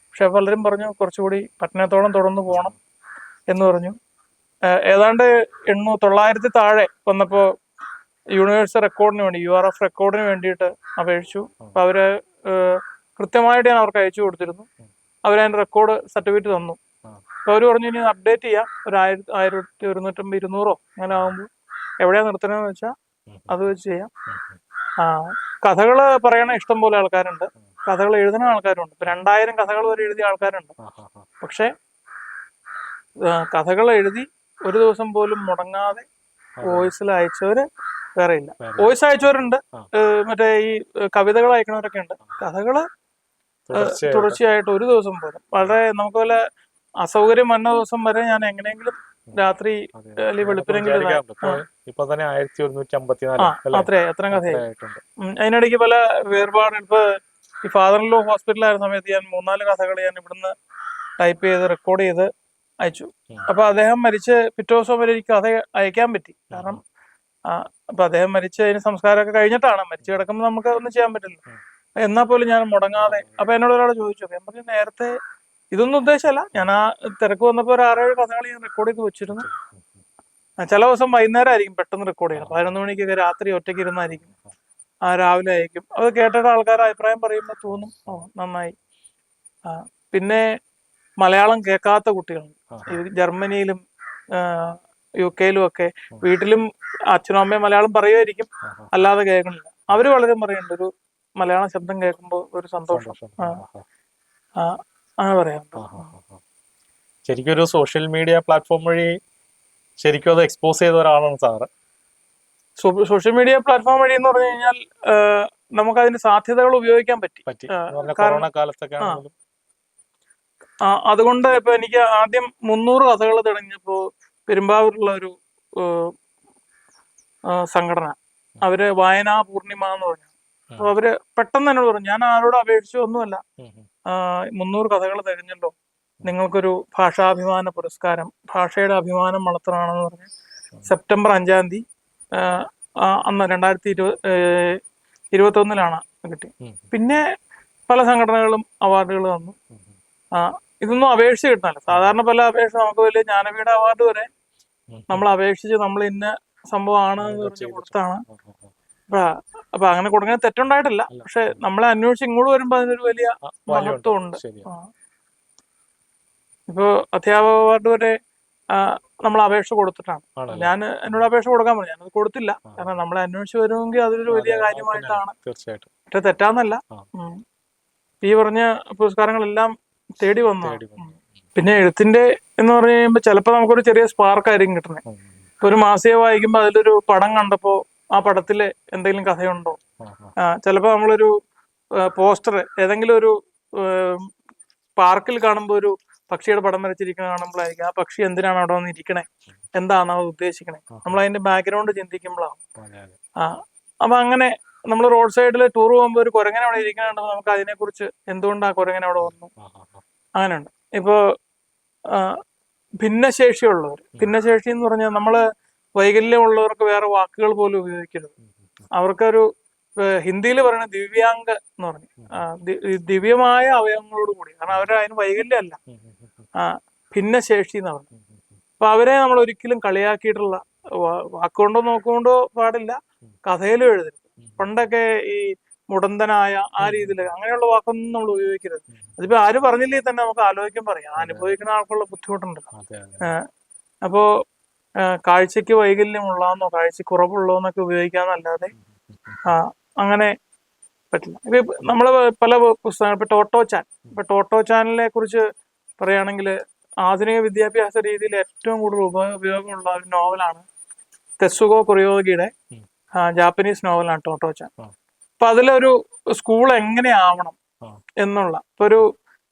പക്ഷെ പലരും പറഞ്ഞു കുറച്ചുകൂടി പട്ടണത്തോളം തുടർന്ന് പോകണം എന്ന് പറഞ്ഞു. ഏതാണ്ട് 900 താഴെ വന്നപ്പോ യൂണിവേഴ്സൽ റെക്കോർഡിന് വേണ്ടി URF റെക്കോർഡിന് വേണ്ടിയിട്ട് അപേക്ഷിച്ചു. അപ്പൊ അവര് കൃത്യമായിട്ട് ഞാൻ അവർക്ക് അയച്ചു കൊടുത്തിരുന്നു. അവരതിന്റെ റെക്കോർഡ് സർട്ടിഫിക്കറ്റ് തന്നു. അപ്പൊ അവര് പറഞ്ഞു ഇനി അപ്ഡേറ്റ് ചെയ്യാം, ഒരു 1150 200 അങ്ങനെ ആകുമ്പോൾ എവിടെയാ നിർത്തണമെന്ന് വെച്ചാൽ അത് വെച്ച് ചെയ്യാം. കഥകള് പറയണ ഇഷ്ടം പോലെ ആൾക്കാരുണ്ട്, കഥകൾ എഴുതുന്ന ആൾക്കാരുണ്ട്. ഇപ്പൊ 2000 കഥകൾ വരെ എഴുതിയ ആൾക്കാരുണ്ട്. പക്ഷെ കഥകൾ എഴുതി ഒരു ദിവസം പോലും മുടങ്ങാതെ വോയിസിൽ അയച്ചവര് വേറെ ഇല്ല. വോയിസ് അയച്ചവരുണ്ട്, മറ്റേ ഈ കവിതകൾ അയക്കണവരൊക്കെ ഉണ്ട്. കഥകള് തുടർച്ചയായിട്ട് ഒരു ദിവസം പോലും വളരെ നമുക്ക് പോലെ അസൗകര്യം വന്ന ദിവസം വരെ ഞാൻ എങ്ങനെയെങ്കിലും രാത്രി അല്ലെങ്കിൽ വെളുപ്പിനെങ്കിലും അത്രയും കഥയായി. അതിനിടയ്ക്ക് പല വേർപാട്. ഇപ്പൊ ഈ ഫാദർ ലോ ഹോസ്പിറ്റലായിരുന്ന സമയത്ത് ഞാൻ 3-4 കഥകൾ ഞാൻ ഇവിടുന്ന് ടൈപ്പ് ചെയ്ത് റെക്കോർഡ് ചെയ്ത് അയച്ചു. അപ്പൊ അദ്ദേഹം മരിച്ച് പിറ്റേ ദിവസം വരെ എനിക്ക് കഥ അയക്കാൻ പറ്റി. കാരണം അപ്പൊ അദ്ദേഹം മരിച്ച് അതിന് സംസ്കാരമൊക്കെ കഴിഞ്ഞിട്ടാണ്. മരിച്ചു കിടക്കുമ്പോൾ നമുക്ക് ഒന്നും ചെയ്യാൻ പറ്റില്ല. എന്നാൽ പോലും ഞാൻ മുടങ്ങാതെ. അപ്പൊ എന്നോട് ഒരാൾ ചോദിച്ചു, ഞാൻ പറഞ്ഞു നേരത്തെ ഇതൊന്നും ഉദ്ദേശമല്ല, ഞാൻ ആ തിരക്ക് വന്നപ്പോ ഒരു 6-7 കഥകൾ ഞാൻ റെക്കോർഡ് ചെയ്ത് വെച്ചിരുന്നു. ചില ദിവസം വൈകുന്നേരം ആയിരിക്കും പെട്ടെന്ന് റെക്കോർഡ് ചെയ്യണം, 11 മണിക്കൊക്കെ രാത്രി ഒറ്റയ്ക്ക് ഇരുന്നായിരിക്കും. രാവിലെ അയക്കും. അത് കേട്ടിട്ട് ആൾക്കാർ അഭിപ്രായം പറയുമ്പോൾ തോന്നും ഓ നന്നായി. പിന്നെ മലയാളം കേൾക്കാത്ത കുട്ടികളുണ്ട്. ഈ ജർമ്മനിയിലും UK ഒക്കെ വീട്ടിലും അച്ഛനും അമ്മയും മലയാളം പറയുമായിരിക്കും, അല്ലാതെ കേൾക്കണില്ല. അവര് വളരെ പറയുന്നുണ്ട് ഒരു മലയാളം ശബ്ദം കേൾക്കുമ്പോൾ ഒരു സന്തോഷം. അങ്ങനെ പറയാറുണ്ട്. ശരിക്കും ഒരു സോഷ്യൽ മീഡിയ പ്ലാറ്റ്ഫോം വഴി ശരിക്കും അത് എക്സ്പോസ് ചെയ്ത ഒരാളാണ് സാറ്. സോഷ്യൽ മീഡിയ പ്ലാറ്റ്ഫോം വഴി എന്ന് പറഞ്ഞു കഴിഞ്ഞാൽ നമുക്ക് അതിന്റെ സാധ്യതകൾ ഉപയോഗിക്കാൻ പറ്റി. കൊറോണ കാലത്തൊക്കെ ആണെങ്കിലും അതുകൊണ്ട് ഇപ്പൊ എനിക്ക് ആദ്യം 300 കഥകൾ തെളിഞ്ഞപ്പോ പെരുമ്പാവൂരുള്ള ഒരു സംഘടന, അവര് വായനാ പൂർണിമ എന്ന് പറഞ്ഞു. അപ്പൊ അവര് പെട്ടെന്ന് എന്നോട് പറഞ്ഞു, ഞാൻ ആരോട് അപേക്ഷിച്ചു ഒന്നുമല്ല, 300 കഥകൾ തികഞ്ഞല്ലോ, നിങ്ങൾക്കൊരു ഭാഷാഭിമാന പുരസ്കാരം, ഭാഷയുടെ അഭിമാനം വളർത്തണമെന്ന് പറഞ്ഞ് സെപ്റ്റംബർ 5-ാം തീയതി അന്ന് 2021 കിട്ടി. പിന്നെ പല സംഘടനകളും അവാർഡുകൾ തന്നു. ഇതൊന്നും അപേക്ഷിച്ച് കിട്ടാനല്ല. സാധാരണ പല അപേക്ഷ നമുക്ക് വലിയ ജ്ഞാനപീഠ അവാർഡ് വരെ നമ്മൾ അപേക്ഷിച്ച് നമ്മൾ ഇന്ന സംഭവമാണ് എന്ന് പറഞ്ഞ് കൊടുത്താണ്. അപ്പൊ അങ്ങനെ കൊടുക്കാൻ തെറ്റുണ്ടായിട്ടില്ല. പക്ഷെ നമ്മളെ അന്വേഷിച്ച് ഇങ്ങോട്ട് വരുമ്പോ അതിനൊരു വലിയ മഹത്വം ഉണ്ട്. ഇപ്പൊ അധ്യാപക അവാർഡ് വരെ നമ്മൾ അപേക്ഷ കൊടുത്തിട്ടാണ്. ഞാൻ എന്നോട് അപേക്ഷ കൊടുക്കാൻ പറഞ്ഞു, ഞാനത് കൊടുത്തില്ല. കാരണം നമ്മളെ അന്വേഷിച്ച് വരുമെങ്കിൽ അതൊരു വലിയ കാര്യമായിട്ടാണ്. തീർച്ചയായിട്ടും പക്ഷെ തെറ്റാന്നല്ല. ഈ പറഞ്ഞ പുരസ്കാരങ്ങളെല്ലാം തേടി വന്നതാണ്. പിന്നെ എഴുത്തിന്റെ എന്ന് പറഞ്ഞു കഴിയുമ്പോൾ ചിലപ്പോൾ നമുക്കൊരു ചെറിയ സ്പാർക്ക് ആയിരിക്കും കിട്ടുന്നത്. ഇപ്പൊ ഒരു മാസിക വായിക്കുമ്പോൾ അതിലൊരു പടം കണ്ടപ്പോ ആ പടത്തില് എന്തെങ്കിലും കഥയുണ്ടോ, ചിലപ്പോ നമ്മളൊരു പോസ്റ്റർ ഏതെങ്കിലും ഒരു പാർക്കിൽ കാണുമ്പോൾ ഒരു പക്ഷിയുടെ പടം വരച്ചിരിക്കുന്ന കാണുമ്പോഴായിരിക്കും ആ പക്ഷി എന്തിനാണ് അവിടെ വന്ന് ഇരിക്കണേ, എന്താണ് അത് ഉദ്ദേശിക്കണേ, നമ്മൾ അതിന്റെ ബാക്ക്ഗ്രൗണ്ട് ചിന്തിക്കുമ്പോഴാണ്. അപ്പൊ അങ്ങനെ നമ്മൾ റോഡ് സൈഡിൽ ടൂർ പോകുമ്പോൾ ഒരു കുരങ്ങനെ അവിടെ ഇരിക്കണുണ്ടോ, നമുക്ക് അതിനെക്കുറിച്ച് എന്തുകൊണ്ട് ആ കുരങ്ങനെ അവിടെ വന്നു, അങ്ങനെയുണ്ട്. ഇപ്പോ ഭിന്നശേഷിയുള്ളവർ, ഭിന്നശേഷി എന്ന് പറഞ്ഞാൽ നമ്മള് വൈകല്യമുള്ളവർക്ക് വേറെ വാക്കുകൾ പോലും ഉപയോഗിക്കരുത്. അവർക്കൊരു ഹിന്ദിയിൽ പറയുന്ന ദിവ്യാംഗ എന്ന് പറഞ്ഞു, ദിവ്യമായ അവയവങ്ങളോട് കൂടി, കാരണം അവര് അതിന് വൈകല്യമല്ല, ഭിന്നശേഷി എന്ന് പറഞ്ഞു. അപ്പൊ അവരെ നമ്മൾ ഒരിക്കലും കളിയാക്കിയിട്ടുള്ള വാക്കുകൊണ്ടോ നോക്കുകൊണ്ടോ പാടില്ല, കഥയിലും എഴുതരുത്. പണ്ടൊക്കെ ഈ മുടന്തനായ ആ രീതിയിൽ അങ്ങനെയുള്ള വാക്കൊന്നും നമ്മൾ ഉപയോഗിക്കരുത്. അതിപ്പോ ആര് പറഞ്ഞില്ലേ തന്നെ നമുക്ക് ആലോചിക്കാൻ പറയാം, അനുഭവിക്കുന്ന ആൾക്കുള്ള ബുദ്ധിമുട്ടുണ്ടല്ലോ. അപ്പോ കാഴ്ചക്ക് വൈകല്യമുള്ളതെന്നോ കാഴ്ച കുറവുള്ളതെന്നൊക്കെ ഉപയോഗിക്കാന്നല്ലാതെ അങ്ങനെ പറ്റില്ല. ഇപ്പൊ നമ്മള് പല പുസ്തകങ്ങൾ, ഇപ്പൊ ടോട്ടോ ചാനലിനെ കുറിച്ച് പറയുകയാണെങ്കിൽ ആധുനിക വിദ്യാഭ്യാസ രീതിയിൽ ഏറ്റവും കൂടുതൽ ഉപയോഗമുള്ള ഒരു നോവലാണ് തെസുഗോ കുറിയോഗിയുടെ ജാപ്പനീസ് നോവലാണ് ടോട്ടോ ചാൻ. അപ്പൊ അതിലൊരു സ്കൂൾ എങ്ങനെയാവണം എന്നുള്ള, ഇപ്പൊ ഒരു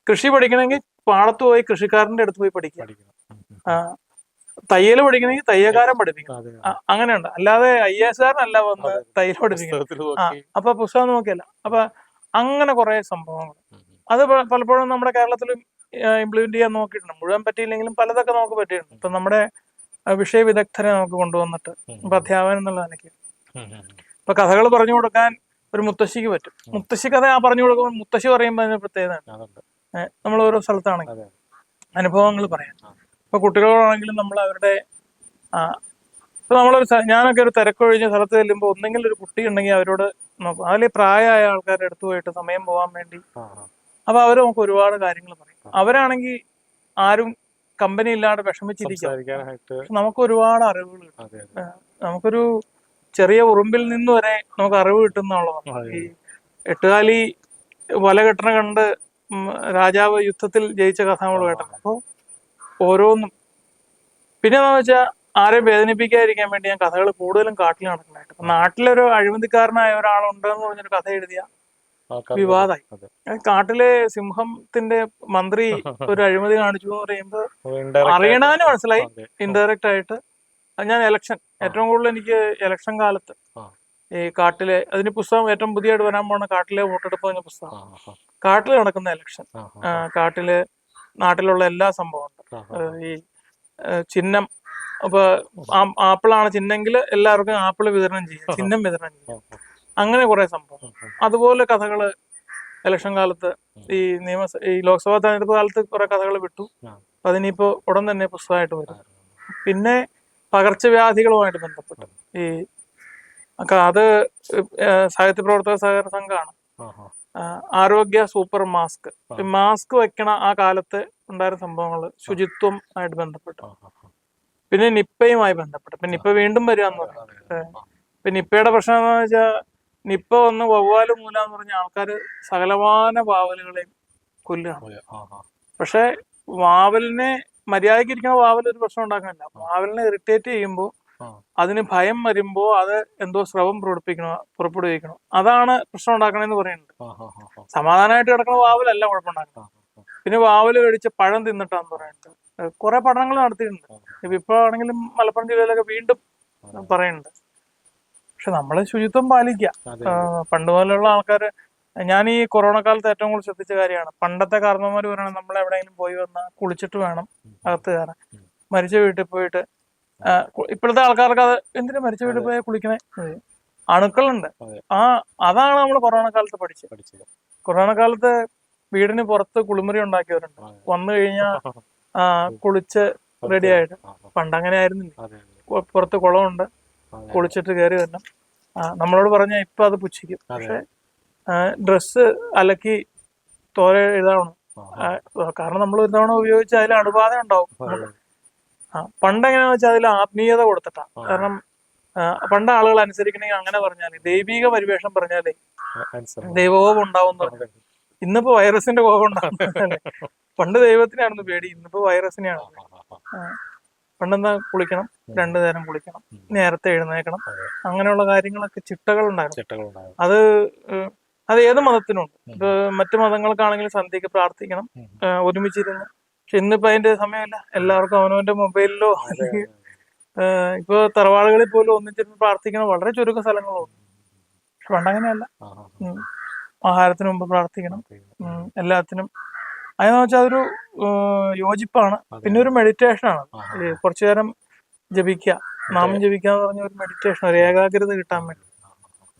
കൃഷി പഠിക്കണമെങ്കിൽ പാടത്ത് പോയി കൃഷിക്കാരന്റെ അടുത്ത് പോയി പഠിക്കുക, തയ്യൽ പഠിക്കണമെങ്കിൽ തയ്യൽക്കാരൻ പഠിപ്പിക്കണം, അങ്ങനെയുണ്ട്. അല്ലാതെ IAS കാരനല്ല വന്ന് തയ്യൽ പഠിപ്പിക്കണം. അപ്പൊ പുസ്തകം നോക്കിയല്ല. അപ്പൊ അങ്ങനെ കുറെ സംഭവങ്ങൾ അത് പലപ്പോഴും നമ്മുടെ കേരളത്തിലും ഇംപ്ലിമെന്റ് ചെയ്യാൻ നോക്കിയിട്ടുണ്ട്. മുഴുവൻ പറ്റിയില്ലെങ്കിലും പലതൊക്കെ നമുക്ക് പറ്റിയിട്ടുണ്ട്. ഇപ്പൊ നമ്മുടെ വിഷയ വിദഗ്ധരെ നമുക്ക് കൊണ്ടുവന്നിട്ട് ഇപ്പൊ അധ്യാപനം എന്നുള്ള നിലയ്ക്ക് ഇപ്പൊ കഥകൾ പറഞ്ഞു കൊടുക്കാൻ ഒരു മുത്തശ്ശിക്ക് പറ്റും. മുത്തശ്ശി കഥ പറഞ്ഞു കൊടുക്കുമ്പോൾ മുത്തശ്ശി പറയുമ്പോൾ അതിന് പ്രത്യേകത നമ്മൾ ഓരോ സ്ഥലത്താണെങ്കിൽ അനുഭവങ്ങൾ പറയാം. ഇപ്പൊ കുട്ടികളാണെങ്കിലും നമ്മൾ അവരുടെ ഇപ്പൊ ഞാനൊക്കെ ഒരു തിരക്കൊഴിഞ്ഞ സ്ഥലത്ത് ചെല്ലുമ്പോൾ ഒന്നെങ്കിലും ഒരു കുട്ടി ഉണ്ടെങ്കിൽ അവരോട് നോക്കും. അതിൽ പ്രായമായ ആൾക്കാരുടെ അടുത്ത് പോയിട്ട് സമയം പോകാൻ വേണ്ടി അപ്പൊ അവര് നമുക്ക് ഒരുപാട് കാര്യങ്ങൾ പറയും. അവരാണെങ്കിൽ ആരും കമ്പനി ഇല്ലാതെ വിഷമിച്ചിരിക്കും. നമുക്ക് ഒരുപാട് അറിവുകൾ കിട്ടും. നമുക്കൊരു ചെറിയ ഉറുമ്പിൽ നിന്ന് വരെ നമുക്ക് അറിവ് കിട്ടുന്നുള്ളതാണ്. ഈ എട്ടുകാലി വല കെട്ടണ കണ്ട് രാജാവ് യുദ്ധത്തിൽ ജയിച്ച കഥ നമ്മൾ കേട്ടത്. അപ്പോൾ ഓരോന്നും പിന്നെ എന്താണെന്ന് വെച്ചാൽ ആരെയും വേദനിപ്പിക്കാതിരിക്കാൻ വേണ്ടി ഞാൻ കഥകൾ കൂടുതലും കാട്ടിൽ നടക്കണായിട്ട്. അപ്പൊ നാട്ടിലൊരു അഴിമതിക്കാരനായ ഒരാളുണ്ടെന്ന് പറഞ്ഞൊരു കഥ എഴുതിയ വിവാദമായി. കാട്ടിലെ സിംഹത്തിന്റെ മന്ത്രി ഒരു അഴിമതി കാണിച്ചു എന്ന് പറയുമ്പോൾ അറിയണാനും മനസ്സിലായി ഇൻഡയറക്റ്റ് ആയിട്ട്. ഞാൻ ഏറ്റവും കൂടുതൽ എനിക്ക് ഇലക്ഷൻ കാലത്ത് ഈ കാട്ടിലെ അതിന് പുസ്തകം ഏറ്റവും പുതിയതായിട്ട് വരാൻ പോണ കാട്ടിലെ വോട്ടെടുപ്പ് എന്ന പുസ്തകം, കാട്ടിൽ നടക്കുന്ന ഇലക്ഷൻ, നാട്ടിലുള്ള എല്ലാ സംഭവവും, ഈ ചിഹ്നം, അപ്പൊ ആപ്പിളാണ് ചിഹ്നെങ്കിൽ എല്ലാവർക്കും ആപ്പിൾ വിതരണം ചെയ്യുക, ചിഹ്നം വിതരണം ചെയ്യുക, അങ്ങനെ കുറെ സംഭവം. അതുപോലെ കഥകള് ഇലക്ഷൻ കാലത്ത് ഈ ലോക്സഭാ തെരഞ്ഞെടുപ്പ് കാലത്ത് കുറെ കഥകൾ വിട്ടു. അതിനിപ്പോ ഉടൻ തന്നെ പുസ്തകമായിട്ട് വരും. പിന്നെ പകർച്ചവ്യാധികളുമായിട്ട് ബന്ധപ്പെട്ട് ഈ അത് സാഹിത്യ പ്രവർത്തക സഹകരണ സംഘമാണ്. ആരോഗ്യ സൂപ്പർ മാസ്ക്. മാസ്ക് വെക്കണ ആ കാലത്ത് ഉണ്ടായിരുന്ന സംഭവങ്ങൾ ശുചിത്വം ആയിട്ട് ബന്ധപ്പെട്ടു. പിന്നെ നിപ്പയുമായി ബന്ധപ്പെട്ട്. പിന്നെ നിപ്പ വീണ്ടും വരികയെന്ന് പറഞ്ഞു. പിന്നെ നിപ്പയുടെ പ്രശ്നം എന്താണെന്ന് വെച്ചാൽ നിപ്പ വന്ന് വവ്വാല് മൂലാന്ന് പറഞ്ഞ ആൾക്കാർ സകലമാന വാവലുകളെയും കൊല്ലുകയാണ്. പക്ഷെ വാവലിനെ മര്യാദയ്ക്ക് ഇരിക്കുന്ന വാവൽ ഒരു പ്രശ്നം ഉണ്ടാക്കുന്നില്ല. വാവലിനെ ഇറിറ്റേറ്റ് ചെയ്യുമ്പോൾ അതിന് ഭയം വരുമ്പോ അത് എന്തോ സ്രവം പുറപ്പെടുവിക്കണം. അതാണ് പ്രശ്നം ഉണ്ടാക്കണെന്ന് പറയുന്നുണ്ട്. സമാധാനമായിട്ട് കിടക്കുന്ന വാവലല്ല കുഴപ്പമുണ്ടാക്കുന്നത്. പിന്നെ വാവല് കഴിച്ച പഴം തിന്നിട്ടാന്ന് പറയുന്നുണ്ട്. കുറെ പഠനങ്ങൾ നടത്തിയിട്ടുണ്ട്. ഇപ്പൊ ആണെങ്കിലും മലപ്പുറം ജില്ലയിലൊക്കെ വീണ്ടും പറയുന്നുണ്ട്. പക്ഷെ നമ്മള് ശുചിത്വം പാലിക്കുക. പണ്ട് പോലെയുള്ള ആൾക്കാര്, ഞാൻ ഈ കൊറോണ കാലത്ത് ഏറ്റവും കൂടുതൽ ശ്രദ്ധിച്ച കാര്യമാണ്, പണ്ടത്തെ കാരണവന്മാര് പറയണം നമ്മൾ എവിടെയെങ്കിലും പോയി വന്നാൽ കുളിച്ചിട്ട് വേണം അകത്ത് കയറാൻ. മരിച്ച വീട്ടിൽ പോയിട്ട് ഇപ്പോഴത്തെ ആൾക്കാർക്ക് അത് എന്തിനാ മരിച്ച വീട്ടിൽ പോയി കുളിക്കണേ? അണുക്കളുണ്ട്. അതാണ് നമ്മൾ കൊറോണ കാലത്ത് പഠിച്ചത്. കൊറോണ കാലത്ത് വീടിന് പുറത്ത് കുളിമുറി ഉണ്ടാക്കിയവരുണ്ട്. വന്നു കഴിഞ്ഞാൽ കുളിച്ച് റെഡി ആയിട്ട്. പണ്ടങ്ങനെ ആയിരുന്നില്ല. പുറത്ത് കുളമുണ്ട്, കുളിച്ചിട്ട് കയറി വരണം. നമ്മളോട് പറഞ്ഞാൽ ഇപ്പൊ അത് പുച്ഛിക്കും. പക്ഷെ ഡ്രസ്സ് അലക്കി തോര ഇതാണ്. കാരണം നമ്മൾ ഒരു തവണ ഉപയോഗിച്ച് അതിൽ അണുബാധ ഉണ്ടാവും. പണ്ടെങ്ങനെയാന്ന് വെച്ചാൽ അതിൽ ആത്മീയത കൊടുത്തിട്ടാ. കാരണം പണ്ട് ആളുകൾ അനുസരിക്കണമെങ്കിൽ അങ്ങനെ പറഞ്ഞാല്, ദൈവിക പരിവേഷം പറഞ്ഞാലേ ദൈവകോപം ഉണ്ടാവും എന്ന് പറഞ്ഞു. ഇന്നിപ്പോ വൈറസിന്റെ കോപം ഉണ്ടാവുന്നല്ലേ. പണ്ട് ദൈവത്തിനായിരുന്നു പേടി, ഇന്നിപ്പോ വൈറസിനെയാണ്. പണ്ടെന്താ കുളിക്കണം, 2 നേരം കുളിക്കണം, നേരത്തെ എഴുന്നേക്കണം, അങ്ങനെയുള്ള കാര്യങ്ങളൊക്കെ ചിട്ടകൾ ഉണ്ടായിരുന്നു. അത് ഏത് മതത്തിനുണ്ട്. ഇപ്പൊ മറ്റു മതങ്ങൾക്കാണെങ്കിലും സന്ധ്യക്ക് പ്രാർത്ഥിക്കണം, ഒരുമിച്ചിരുന്ന്. പക്ഷെ ഇന്നിപ്പോ അതിന്റെ സമയമല്ല. എല്ലാവർക്കും അവനവന്റെ മൊബൈലിലോ അല്ലെങ്കിൽ ഇപ്പൊ തറവാടുകളിൽ പോലും ഒന്നിച്ചിരുന്ന് പ്രാർത്ഥിക്കണം വളരെ ചുരുക്കം സ്ഥലങ്ങളുണ്ട്. പക്ഷെ പണ്ടങ്ങനെയല്ല. ആഹാരത്തിന് മുമ്പ് പ്രാർത്ഥിക്കണം, എല്ലാത്തിനും. അതെന്ന് വെച്ചാൽ അതൊരു യോജിപ്പാണ്. പിന്നെ ഒരു മെഡിറ്റേഷനാണ്. കുറച്ചു നേരം ജപിക്കുക, നാമം ജപിക്കുക എന്ന് പറഞ്ഞ ഒരു മെഡിറ്റേഷൻ, ഒരു ഏകാഗ്രത കിട്ടാൻ വേണ്ടി.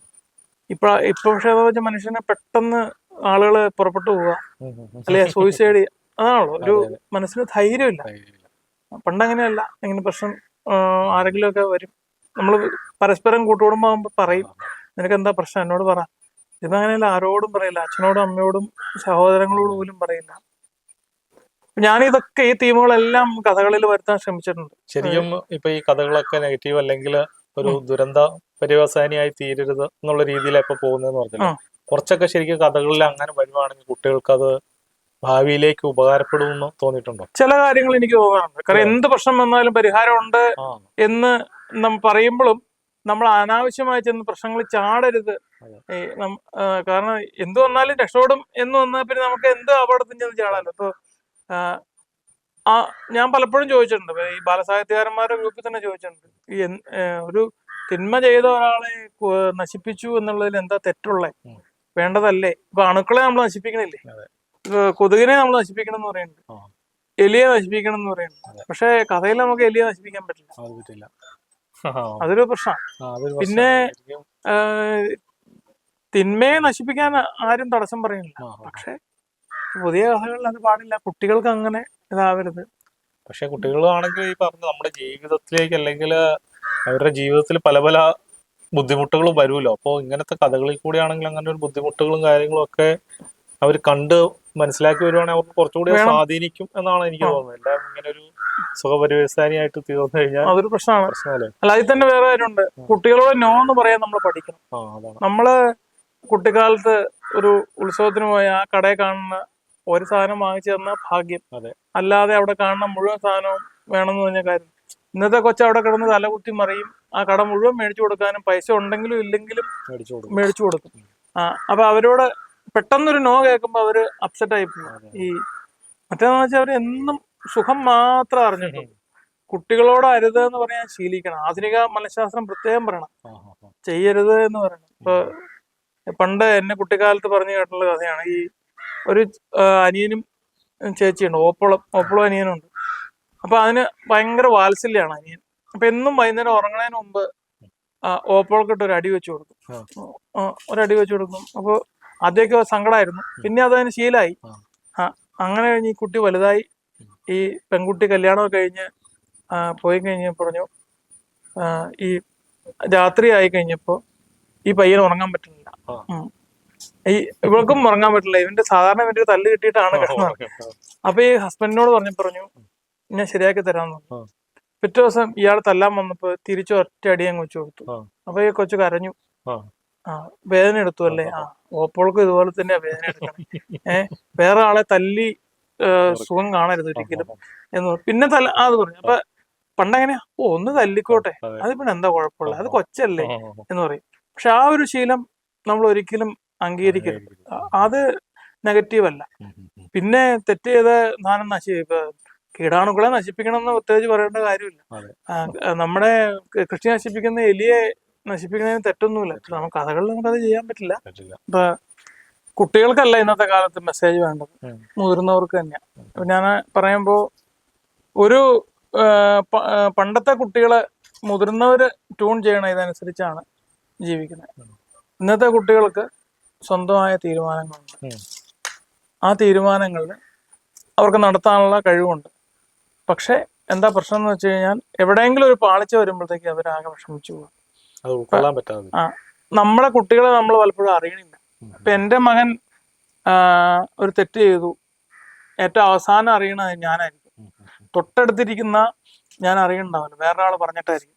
ഇപ്പൊ പക്ഷെ അതെന്ന് വെച്ചാൽ മനുഷ്യനെ പെട്ടെന്ന് ആളുകള് പുറപ്പെട്ടു പോവുക, അല്ലെ സൂയിസൈഡ് ചെയ്യുക. അതാണല്ലോ, ഒരു മനസ്സിന് ധൈര്യമില്ല. പണ്ടങ്ങനെയല്ല. ഇങ്ങനെ പ്രശ്നം ആരെങ്കിലും ഒക്കെ വരും, നമ്മൾ പരസ്പരം കൂട്ടുകുടുംബമാകുമ്പോ പറയും, നിനക്ക് എന്താ പ്രശ്നം എന്നോട് പറ. ഇപ്പൊ അങ്ങനെയല്ല, ആരോടും പറയില്ല. അച്ഛനോടും അമ്മയോടും സഹോദരങ്ങളോടും പോലും പറയില്ല. ഞാനിതൊക്കെ ഈ തീമുകളെല്ലാം കഥകളിൽ വരുത്താൻ ശ്രമിച്ചിട്ടുണ്ട്. ശരിക്കും ഇപ്പൊ ഈ കഥകളൊക്കെ നെഗറ്റീവ് അല്ലെങ്കിൽ ഒരു ദുരന്ത പര്യവസാനിയായി തീരരുത് എന്നുള്ള രീതിയിലാണ് ഇപ്പൊ പോകുന്നതെന്ന് പറഞ്ഞല്ലോ. കുറച്ചൊക്കെ ശരിക്കും കഥകളിൽ അങ്ങനെ വരുവാണെങ്കിൽ കുട്ടികൾക്ക് അത് ഭാവിയിലേക്ക് ഉപകാരപ്പെടുമെന്ന് തോന്നിയിട്ടുണ്ടോ? ചില കാര്യങ്ങൾ എനിക്ക് തോന്നാറുണ്ട്. കാരണം എന്ത് പ്രശ്നം വന്നാലും പരിഹാരമുണ്ട് എന്ന് പറയുമ്പോഴും നമ്മൾ അനാവശ്യമായി ചെന്ന് പ്രശ്നങ്ങൾ ചാടരുത്. കാരണം എന്ത് വന്നാലും രക്ഷപ്പെടും എന്ന് വന്നാൽ പിന്നെ നമുക്ക് എന്ത് അപകടത്തിൽ ചെന്ന് ചാടാലോ. ഇപ്പൊ ഞാൻ പലപ്പോഴും ചോദിച്ചിട്ടുണ്ട്, ഈ ബാലസാഹിത്യകാരന്മാരുടെ ഗ്രൂപ്പിൽ തന്നെ ചോദിച്ചിട്ടുണ്ട്, ഈ ഒരു തിന്മ ചെയ്ത ഒരാളെ നശിപ്പിച്ചു എന്നുള്ളതിൽ എന്താ തെറ്റുള്ളേ? വേണ്ടതല്ലേ? ഇപ്പൊ അണുക്കളെ നമ്മൾ നശിപ്പിക്കണില്ലേ? കൊതുകിനെ നമ്മൾ നശിപ്പിക്കണം എന്ന് പറയുന്നുണ്ട്, എലിയെ നശിപ്പിക്കണം എന്ന് പറയുന്നുണ്ട്. പക്ഷെ കഥയിൽ നമുക്ക് എലിയെ നശിപ്പിക്കാൻ പറ്റില്ല. അതൊരു പ്രശ്നമാണ്. പിന്നെ തിന്മയെ നശിപ്പിക്കാൻ ആരും തടസ്സം പറയുന്നില്ല. പക്ഷെ പുതിയ കഥകളിൽ അത് പാടില്ല. കുട്ടികൾക്ക് അങ്ങനെ ഇതാവരുത്. പക്ഷെ കുട്ടികളാണെങ്കിൽ ഈ പറഞ്ഞ നമ്മുടെ ജീവിതത്തിലേക്ക് അല്ലെങ്കിൽ അവരുടെ ജീവിതത്തിൽ പല പല ബുദ്ധിമുട്ടുകളും വരുമല്ലോ. അപ്പോൾ ഇങ്ങനത്തെ കഥകളിൽ കൂടിയാണെങ്കിൽ അങ്ങനെ ഒരു ബുദ്ധിമുട്ടുകളും കാര്യങ്ങളും ഒക്കെ അവർ കണ്ട് മനസ്സിലാക്കി വരുവാണെങ്കിൽ അവർക്ക് കുറച്ചുകൂടി സ്വാധീനിക്കും എന്നാണ് എനിക്ക് തോന്നുന്നത്. എല്ലാം ഇങ്ങനെ ഒരു സുഖപരിവേശാനിയായിട്ട് തീർന്നു കഴിഞ്ഞാൽ അതൊരു പ്രശ്നമാണ്. അല്ല, അതിൽ തന്നെ വേറെ കാര്യമുണ്ട്. കുട്ടികളോട് നോ എന്ന് പറയാൻ നമ്മൾ പഠിക്കണം. നമ്മള് കുട്ടിക്കാലത്ത് ഒരു ഉത്സവത്തിന് പോയ ആ കടയിൽ കാണുന്ന ഒരു സാധനം വാങ്ങിച്ചു തന്ന ഭാഗ്യം, അല്ലാതെ അവിടെ കാണുന്ന മുഴുവൻ സാധനവും വേണമെന്ന് പറഞ്ഞ കാര്യം. ഇന്നത്തെ കൊച്ചു അവിടെ കിടന്ന് തലകുത്തി മറിയും. ആ കട മുഴുവൻ മേടിച്ചു കൊടുക്കാനും പൈസ ഉണ്ടെങ്കിലും ഇല്ലെങ്കിലും മേടിച്ചു കൊടുക്കും. അപ്പൊ അവരോട് പെട്ടെന്നൊരു നോ കേൾക്കുമ്പോ അവര് അപ്സെറ്റ് ആയി പോകും. ഈ മറ്റേന്ന് വെച്ചാൽ അവര് എന്നും സുഖം മാത്രം അറിഞ്ഞിട്ടുള്ളൂ. കുട്ടികളോട് അരുത് എന്ന് പറയാൻ ശീലിക്കണം. ആധുനിക മനഃശാസ്ത്രം പ്രത്യേകം പറയണം, ചെയ്യരുത് എന്ന് പറയണം. ഇപ്പൊ പണ്ട് എന്നെ കുട്ടിക്കാലത്ത് പറഞ്ഞു കേട്ടുള്ള കഥയാണ്. ഈ ഒരു അനിയനും ചേച്ചിയുണ്ട്, ഓപ്പളും അനിയനുണ്ട്. അപ്പൊ അതിന് ഭയങ്കര വാത്സല്യാണ് അനിയൻ. അപ്പൊ എന്നും വൈകുന്നേരം ഉറങ്ങണതിന് മുമ്പ് ഓപ്പോൾക്കിട്ട് ഒരു അടി വെച്ചു കൊടുക്കും. അപ്പൊ ആദ്യമൊക്കെ സങ്കടമായിരുന്നു, പിന്നെ അതതിന് ശീലമായി. അങ്ങനെ കഴിഞ്ഞ് ഈ കുട്ടി വലുതായി. ഈ പെൺകുട്ടി കല്യാണമൊക്കെ കഴിഞ്ഞ് പോയി കഴിഞ്ഞ് പറഞ്ഞു, ഈ രാത്രി ആയി കഴിഞ്ഞപ്പോ ഈ പയ്യന് ഉറങ്ങാൻ പറ്റുന്നില്ല. ആ. ഉം. ഈ ഇവൾക്കും ഉറങ്ങാൻ പറ്റില്ല. ഇവന്റെ സാധാരണ ഇവന്റെ ഒരു തല്ല് കിട്ടിയിട്ടാണ് കിടന്നത്. അപ്പൊ ഈ ഹസ്ബൻഡിനോട് പറഞ്ഞു ഞാൻ ശരിയാക്കി തരാമെന്ന് പറഞ്ഞു. ആ. പിറ്റേ ദിവസം ഇയാൾ തല്ലാൻ വന്നപ്പോ തിരിച്ചു ഒറ്റ അടി അങ്ങ് വെച്ചു കൊടുത്തു. ആ. അപ്പൊ ഈ കൊച്ചു കരഞ്ഞു. ആ. ആ വേദന എടുത്തു അല്ലേ? ആ ഓപ്പോൾക്കും ഇതുപോലെ തന്നെയാ വേദന എടുക്കണേ. വേറെ ആളെ തല്ലി സുഖം കാണരുത് ഒരിക്കലും എന്ന് പറഞ്ഞു. പിന്നെ അത് പറഞ്ഞു. അപ്പൊ പണ്ടെങ്ങനെയാ ഒന്ന് തല്ലിക്കോട്ടെ, അത് പിന്നെ എന്താ കുഴപ്പമുള്ള, അത് കൊച്ചല്ലേ എന്ന് പറയും. പക്ഷെ ആ ഒരു ശീലം നമ്മൾ ഒരിക്കലും അംഗീകരിക്കരുത്. അത് നെഗറ്റീവ് അല്ല. പിന്നെ തെറ്റ് ചെയ്ത സാധനം ഇപ്പൊ കീടാണുക്കളെ നശിപ്പിക്കണം എന്ന് പ്രത്യേകിച്ച് പറയേണ്ട കാര്യമില്ല. നമ്മുടെ കൃഷി നശിപ്പിക്കുന്ന എലിയെ നശിപ്പിക്കുന്നതിന് തെറ്റൊന്നുമില്ല. നമുക്ക് കഥകളിൽ നമുക്കത് ചെയ്യാൻ പറ്റില്ല. ഇപ്പൊ കുട്ടികൾക്കല്ല ഇന്നത്തെ കാലത്ത് മെസ്സേജ് വേണ്ടത്, മുതിർന്നവർക്ക് തന്നെയാണ്. അപ്പൊ ഞാൻ പറയുമ്പോ ഒരു പണ്ടത്തെ കുട്ടികളെ മുതിർന്നവര് ട്യൂൺ ചെയ്യണ ഇതനുസരിച്ചാണ് ജീവിക്കുന്നത്. ഇന്നത്തെ കുട്ടികൾക്ക് സ്വന്തമായ തീരുമാനങ്ങളുണ്ട്. ആ തീരുമാനങ്ങളിൽ അവർക്ക് നടത്താനുള്ള കഴിവുണ്ട്. പക്ഷെ എന്താ പ്രശ്നം എന്ന് വെച്ച് കഴിഞ്ഞാൽ എവിടെയെങ്കിലും ഒരു പാളിച്ച വരുമ്പോഴത്തേക്ക് അവരാകെ വിഷമിച്ചു പോകും. നമ്മളെ കുട്ടികളെ നമ്മൾ പലപ്പോഴും അറിയണില്ല. ഇപ്പൊ എൻ്റെ മകൻ ഒരു തെറ്റ് ചെയ്തു, ഏറ്റവും അവസാനം അറിയണത് ഞാനായിരിക്കും. തൊട്ടടുത്തിരിക്കുന്ന ഞാൻ അറിയണ്ടാവില്ല, വേറൊരാൾ പറഞ്ഞിട്ടായിരിക്കും.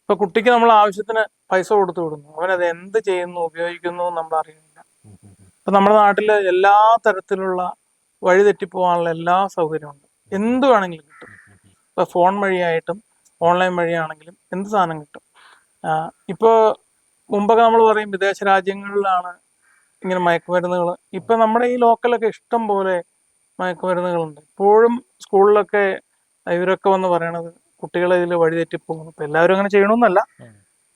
ഇപ്പൊ കുട്ടിക്ക് നമ്മൾ ആവശ്യത്തിന് പൈസ കൊടുത്തു വിടുന്നു, അവനത് എന്ത് ചെയ്യുന്നു ഉപയോഗിക്കുന്നു നമ്മൾ അറിയുന്നില്ല. ഇപ്പൊ നമ്മുടെ നാട്ടില് എല്ലാ തരത്തിലുള്ള വഴി തെറ്റിപ്പോകാനുള്ള എല്ലാ സൗകര്യമുണ്ട്. എന്ത് വേണമെങ്കിലും കിട്ടും. ഇപ്പൊ ഫോൺ വഴിയായിട്ടും ഓൺലൈൻ വഴിയാണെങ്കിലും എന്ത് സാധനം കിട്ടും. ഇപ്പോ മുമ്പൊക്കെ നമ്മൾ പറയും വിദേശ രാജ്യങ്ങളിലാണ് ഇങ്ങനെ മയക്കുമരുന്നുകൾ. ഇപ്പൊ നമ്മുടെ ഈ ലോക്കലൊക്കെ ഇഷ്ടം പോലെ മയക്കുമരുന്നുകളുണ്ട്. ഇപ്പോഴും സ്കൂളിലൊക്കെ ഇവരൊക്കെ വന്ന് പറയണത് കുട്ടികളെ ഇതിൽ വഴിതെറ്റിപ്പോകുന്നു. ഇപ്പൊ എല്ലാവരും അങ്ങനെ ചെയ്യണമെന്നല്ല,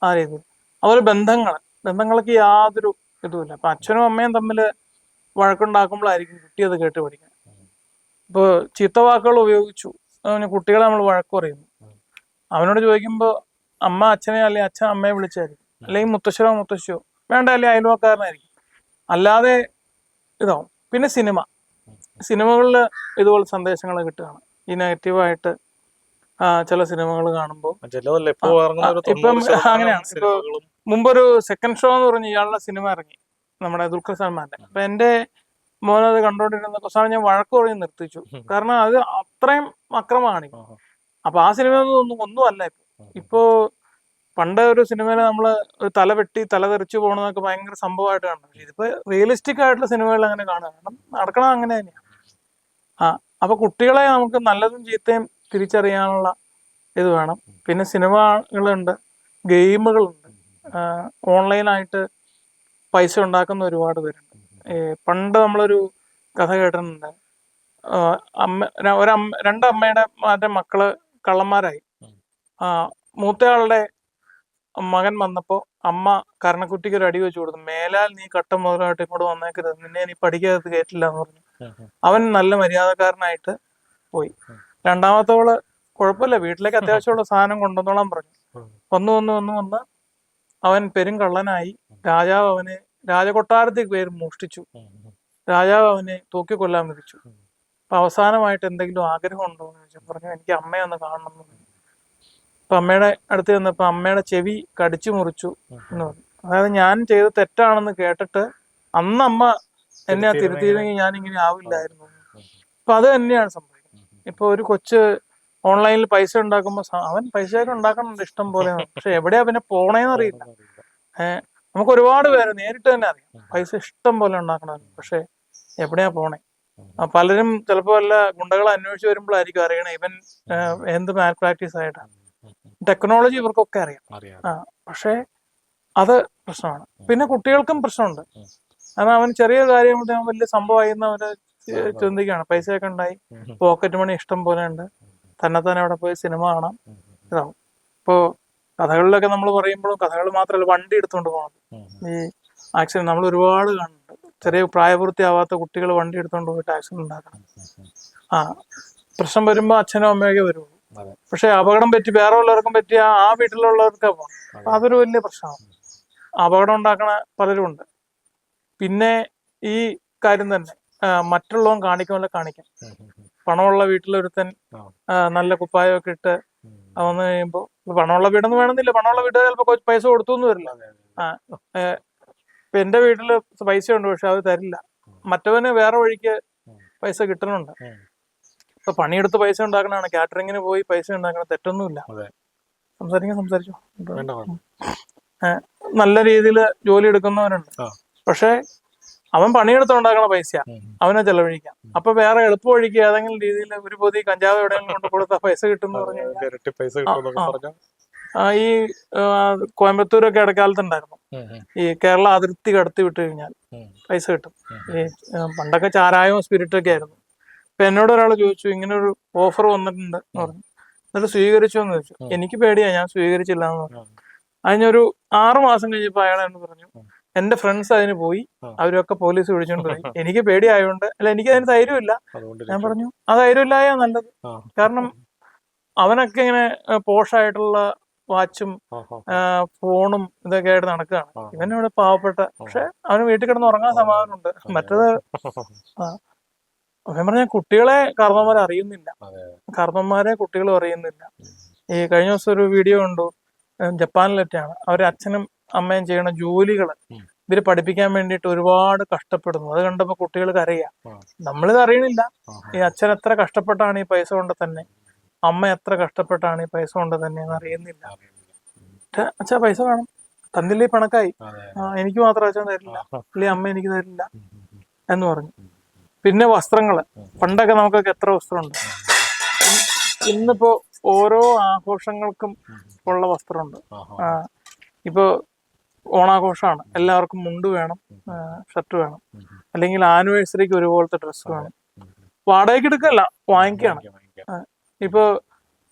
ആ രീതിയിൽ. അതുപോലെ ബന്ധങ്ങൾക്ക് യാതൊരു ഇതുമില്ല. അപ്പൊ അച്ഛനും അമ്മയും തമ്മിൽ വഴക്കുണ്ടാക്കുമ്പോഴായിരിക്കും കുട്ടി അത് കേട്ട് പഠിക്കുന്നത്. ഇപ്പൊ ചീത്ത വാക്കുകൾ ഉപയോഗിച്ചു കുട്ടികളെ നമ്മൾ വഴക്ക് പറയുന്നു. അവനോട് ചോദിക്കുമ്പോ അമ്മ അച്ഛനെ അല്ലെങ്കിൽ അച്ഛൻ അമ്മയെ വിളിച്ചായിരിക്കും, അല്ലെങ്കിൽ മുത്തശ്ശനോ മുത്തശ്ശിയോ വേണ്ട, അല്ലെങ്കിൽ അയൽവക്കാരനായിരിക്കും. അല്ലാതെ ഇതാവും. പിന്നെ സിനിമകളിൽ ഇതുപോലെ സന്ദേശങ്ങൾ കിട്ടുകയാണ്. ഈ നെഗറ്റീവായിട്ട് ചില സിനിമകൾ കാണുമ്പോൾ ഇപ്പം അങ്ങനെയാണ്. ഇപ്പൊ മുമ്പൊരു സെക്കൻഡ് ഷോ എന്ന് പറഞ്ഞ് ഇയാളുടെ സിനിമ ഇറങ്ങി, നമ്മുടെ ദുൽഖർ സൽമാന്റെ. അപ്പൊ എന്റെ മോനത് കണ്ടോണ്ടിരുന്ന അവസാനം ഞാൻ വഴക്ക് പറഞ്ഞ് നിർത്തിച്ചു. കാരണം അത് അത്രയും അക്രമമാണ്. അപ്പൊ ആ സിനിമ ഒന്നും അല്ല. ഇപ്പോ പണ്ട് ഒരു സിനിമയിൽ നമ്മള് ഒരു തല വെട്ടി തല തെറിച്ചു പോകണമെന്നൊക്കെ ഭയങ്കര സംഭവമായിട്ട് കാണണം. പക്ഷെ ഇതിപ്പോ റിയലിസ്റ്റിക് ആയിട്ടുള്ള സിനിമകൾ അങ്ങനെ കാണുക, കാരണം നടക്കണം അങ്ങനെ തന്നെയാണ്. അപ്പൊ കുട്ടികളെ നമുക്ക് നല്ലതും ചീത്തയും തിരിച്ചറിയാനുള്ള ഇത് വേണം. പിന്നെ സിനിമകളുണ്ട്, ഗെയിമുകളുണ്ട്, ഓൺലൈനായിട്ട് പൈസ ഉണ്ടാക്കുന്ന ഒരുപാട് പേരുണ്ട്. പണ്ട് നമ്മളൊരു കഥ കേട്ടിട്ടുണ്ട്. രണ്ടമ്മയുടെ മക്കള് കള്ളന്മാരായി. മൂത്തയാളുടെ മകൻ വന്നപ്പോ അമ്മ കരണക്കുറ്റിക്ക് ഒരു അടി വെച്ച് കൊടുത്തു. മേലാൽ നീ കട്ട മുതലായിട്ട് ഇങ്ങോട്ട് വന്നേക്കരുത്, നിന്നെ നീ പഠിക്കാതെ കയറ്റില്ല എന്ന് പറഞ്ഞു. അവൻ നല്ല മര്യാദക്കാരനായിട്ട് പോയി. രണ്ടാമത്തോള് കുഴപ്പമില്ല, വീട്ടിലേക്ക് അത്യാവശ്യമുള്ള സാധനം കൊണ്ടുവന്നോളാൻ പറഞ്ഞു. വന്ന് അവൻ പെരുങ്കള്ളനായി. രാജകൊട്ടാരത്തിൽ പേര് മോഷ്ടിച്ചു. രാജാവ് അവനെ തൂക്കിക്കൊല്ലാൻ വിധിച്ചു. അപ്പൊ അവസാനമായിട്ട് എന്തെങ്കിലും ആഗ്രഹം ഉണ്ടോ എന്ന് ചോദിച്ചു. പറഞ്ഞു എനിക്ക് അമ്മയെ ഒന്ന് കാണണം എന്ന് പറഞ്ഞു. അപ്പൊ അമ്മയുടെ അടുത്ത് ചെന്നപ്പോ അമ്മയുടെ ചെവി കടിച്ചു മുറിച്ചു എന്ന് പറഞ്ഞു. അതായത് ഞാൻ ചെയ്ത് തെറ്റാണെന്ന് കേട്ടിട്ട് അന്ന് അമ്മ എന്നെ തിരുത്തിയിരുന്നെങ്കിൽ ഞാൻ ഇങ്ങനെ ആവില്ലായിരുന്നു. അപ്പൊ അത് തന്നെയാണ് സംഭവിക്കുന്നത്. ഇപ്പൊ ഒരു കൊച്ച് ഓൺലൈനിൽ പൈസ ഉണ്ടാക്കുമ്പോ അവൻ പൈസയൊക്കെ ഉണ്ടാക്കുന്നുണ്ട് ഇഷ്ടം പോലെ, പക്ഷെ എവിടെയാ പിന്നെ പോണേന്ന് അറിയില്ല. നമുക്ക് ഒരുപാട് പേര് നേരിട്ട് തന്നെ അറിയാം പൈസ ഇഷ്ടം പോലെ ഉണ്ടാക്കണമെന്ന്, പക്ഷെ എവിടെയാ പോണേ. പലരും ചിലപ്പോ വല്ല ഗുണ്ടകളെ അന്വേഷിച്ച് വരുമ്പോഴായിരിക്കും അറിയണേ ഇവൻ എന്ത് മാൽ പ്രാക്ടീസ് ആയിട്ടാണ്. ടെക്നോളജി ഇവർക്കൊക്കെ അറിയാം. പക്ഷെ അത് പ്രശ്നമാണ്. പിന്നെ കുട്ടികൾക്കും പ്രശ്നമുണ്ട്. കാരണം അവൻ ചെറിയ കാര്യം കൊണ്ട് അവൻ വലിയ സംഭവമായിരുന്ന അവര് ചിന്തിക്കുകയാണ്. പൈസയൊക്കെ ഉണ്ടായി, പോക്കറ്റ് മണി ഇഷ്ടം പോലെ ഉണ്ട്, തന്നെ അവിടെ പോയി സിനിമ കാണാം, ഇതാവും. ഇപ്പോ കഥകളിലൊക്കെ നമ്മൾ പറയുമ്പോഴും കഥകൾ മാത്രമല്ല, വണ്ടി എടുത്തുകൊണ്ട് പോകണം. ഈ ആക്സിഡന്റ് നമ്മൾ ഒരുപാട് കാണുന്നുണ്ട്. ചെറിയ പ്രായപൂർത്തിയാവാത്ത കുട്ടികൾ വണ്ടി എടുത്തുകൊണ്ട് പോയിട്ട് ആക്സിഡന്റ് ഉണ്ടാക്കണം. പ്രശ്നം വരുമ്പോ അച്ഛനോ അമ്മയൊക്കെ വരുള്ളൂ. പക്ഷെ അപകടം പറ്റി വേറെ ഉള്ളവർക്കും പറ്റിയ ആ വീട്ടിലുള്ളവർക്കാ പോകണം. അപ്പൊ അതൊരു വലിയ പ്രശ്നമാണ്. അപകടം ഉണ്ടാക്കണ പലരും ഉണ്ട്. പിന്നെ ഈ കാര്യം തന്നെ മറ്റുള്ളവൻ കാണിക്കുമല്ലോ കാണിക്കാം. പണമുള്ള വീട്ടിലൊരുത്തൻ നല്ല കുപ്പായമൊക്കെ ഇട്ട് വന്നു കഴിയുമ്പോ, പണമുള്ള വീടൊന്നും വേണമെന്നില്ല, പണമുള്ള വീട്ടുകാർ ചിലപ്പോ പൈസ കൊടുത്തു എന്ന് വരില്ല. ആ ഇപ്പൊ എന്റെ വീട്ടില് പൈസ ഉണ്ട്, പക്ഷെ അത് തരില്ല. മറ്റവന് വേറെ വഴിക്ക് പൈസ കിട്ടുന്നുണ്ട്. ഇപ്പൊ പണിയെടുത്ത് പൈസ ഉണ്ടാക്കണതാണ്, കാറ്ററിങ്ങിന് പോയി പൈസ ഉണ്ടാക്കണം, തെറ്റൊന്നുമില്ല. സംസാരിച്ചോ. നല്ല രീതിയിൽ ജോലി എടുക്കുന്നവരുണ്ട്, പക്ഷെ അവൻ പണിയെടുത്തുണ്ടാക്കണ പൈസ അവനെ ചെലവഴിക്കാം. അപ്പൊ വേറെ എളുപ്പ വഴിക്ക് ഏതെങ്കിലും രീതിയിൽ ഒരു പൊതി കഞ്ചാവ് എവിടെയെങ്കിലും കൊണ്ട് കൊടുത്താൽ പൈസ കിട്ടും പറഞ്ഞു കഴിഞ്ഞാൽ ഈ കോയമ്പത്തൂരൊക്കെ ഇടക്കാലത്തുണ്ടായിരുന്നു, ഈ കേരള അതിർത്തി കടത്തി വിട്ട് കഴിഞ്ഞാൽ പൈസ കിട്ടും. ഈ പണ്ടൊക്കെ ചാരായവും സ്പിരിറ്റൊക്കെ ആയിരുന്നു. ഇപ്പൊ എന്നോട് ഒരാൾ ചോദിച്ചു, ഇങ്ങനെ ഒരു ഓഫർ വന്നിട്ടുണ്ട് എന്ന് പറഞ്ഞു, എന്നിട്ട് സ്വീകരിച്ചോ എന്ന് ചോദിച്ചു. എനിക്ക് പേടിയാ, ഞാൻ സ്വീകരിച്ചില്ല എന്ന് പറഞ്ഞു. അതിനൊരു 6 മാസം കഴിഞ്ഞപ്പോ അയാൾ എന്ന് പറഞ്ഞു, എന്റെ ഫ്രണ്ട്സ് അതിന് പോയി, അവരൊക്കെ പോലീസ് വിളിച്ചോണ്ട് പോയി, എനിക്ക് പേടിയായോണ്ട്, അല്ല എനിക്ക് അതിന് ധൈര്യമില്ല. ഞാൻ പറഞ്ഞു ആ ധൈര്യമില്ലായ നല്ലത്. കാരണം അവനൊക്കെ ഇങ്ങനെ പോഷായിട്ടുള്ള വാച്ചും ഫോണും ഇതൊക്കെ ആയിട്ട് നടക്കുകയാണ്. ഇവനിവിടെ പാവപ്പെട്ട, പക്ഷെ അവന് വീട്ടിൽ കിടന്ന് ഉറങ്ങാൻ സമാധാനമുണ്ട്. മറ്റത് അവൻ പറഞ്ഞ കുട്ടികളെ കാരണവന്മാരെ അറിയുന്നില്ല, കാരണവന്മാരെ കുട്ടികളും അറിയുന്നില്ല. ഈ കഴിഞ്ഞ ദിവസം ഒരു വീഡിയോ കണ്ടു, ജപ്പാനിലൊക്കെയാണ്, അവരെ അച്ഛനും അമ്മയും ചെയ്യണ ജോലികള് ഇവര് പഠിപ്പിക്കാൻ വേണ്ടിയിട്ട് ഒരുപാട് കഷ്ടപ്പെടുന്നു. അത് കണ്ടപ്പോ കുട്ടികൾ കരയുക. നമ്മളിത് അറിയണില്ല, ഈ അച്ഛൻ എത്ര കഷ്ടപ്പെട്ടാണ് ഈ പൈസ കൊണ്ട് തന്നെ, അമ്മ എത്ര കഷ്ടപ്പെട്ടാണ് ഈ പൈസ കൊണ്ട് തന്നെ എന്ന് അറിയുന്നില്ല. അച്ഛാ പൈസ വേണം, തന്നില്ലേ പണക്കായി, എനിക്ക് മാത്രം അച്ഛൻ തരില്ല, അല്ലെ അമ്മ എനിക്ക് തരില്ല എന്ന് പറഞ്ഞു. പിന്നെ വസ്ത്രങ്ങള്, പണ്ടൊക്കെ നമുക്കൊക്കെ എത്ര വസ്ത്രമുണ്ട്, ഇന്നിപ്പോ ഓരോ ആഘോഷങ്ങൾക്കും ഉള്ള വസ്ത്രമുണ്ട്. ഇപ്പൊ ഓണാഘോഷമാണ്, എല്ലാവർക്കും മുണ്ട് വേണം, ഷർട്ട് വേണം, അല്ലെങ്കിൽ ആനിവേഴ്സറിക്ക് ഒരുപോലത്തെ ഡ്രസ്സ് വേണം. വാടകയ്ക്ക് എടുക്കല്ല, വാങ്ങിക്കുകയാണ്. ഇപ്പൊ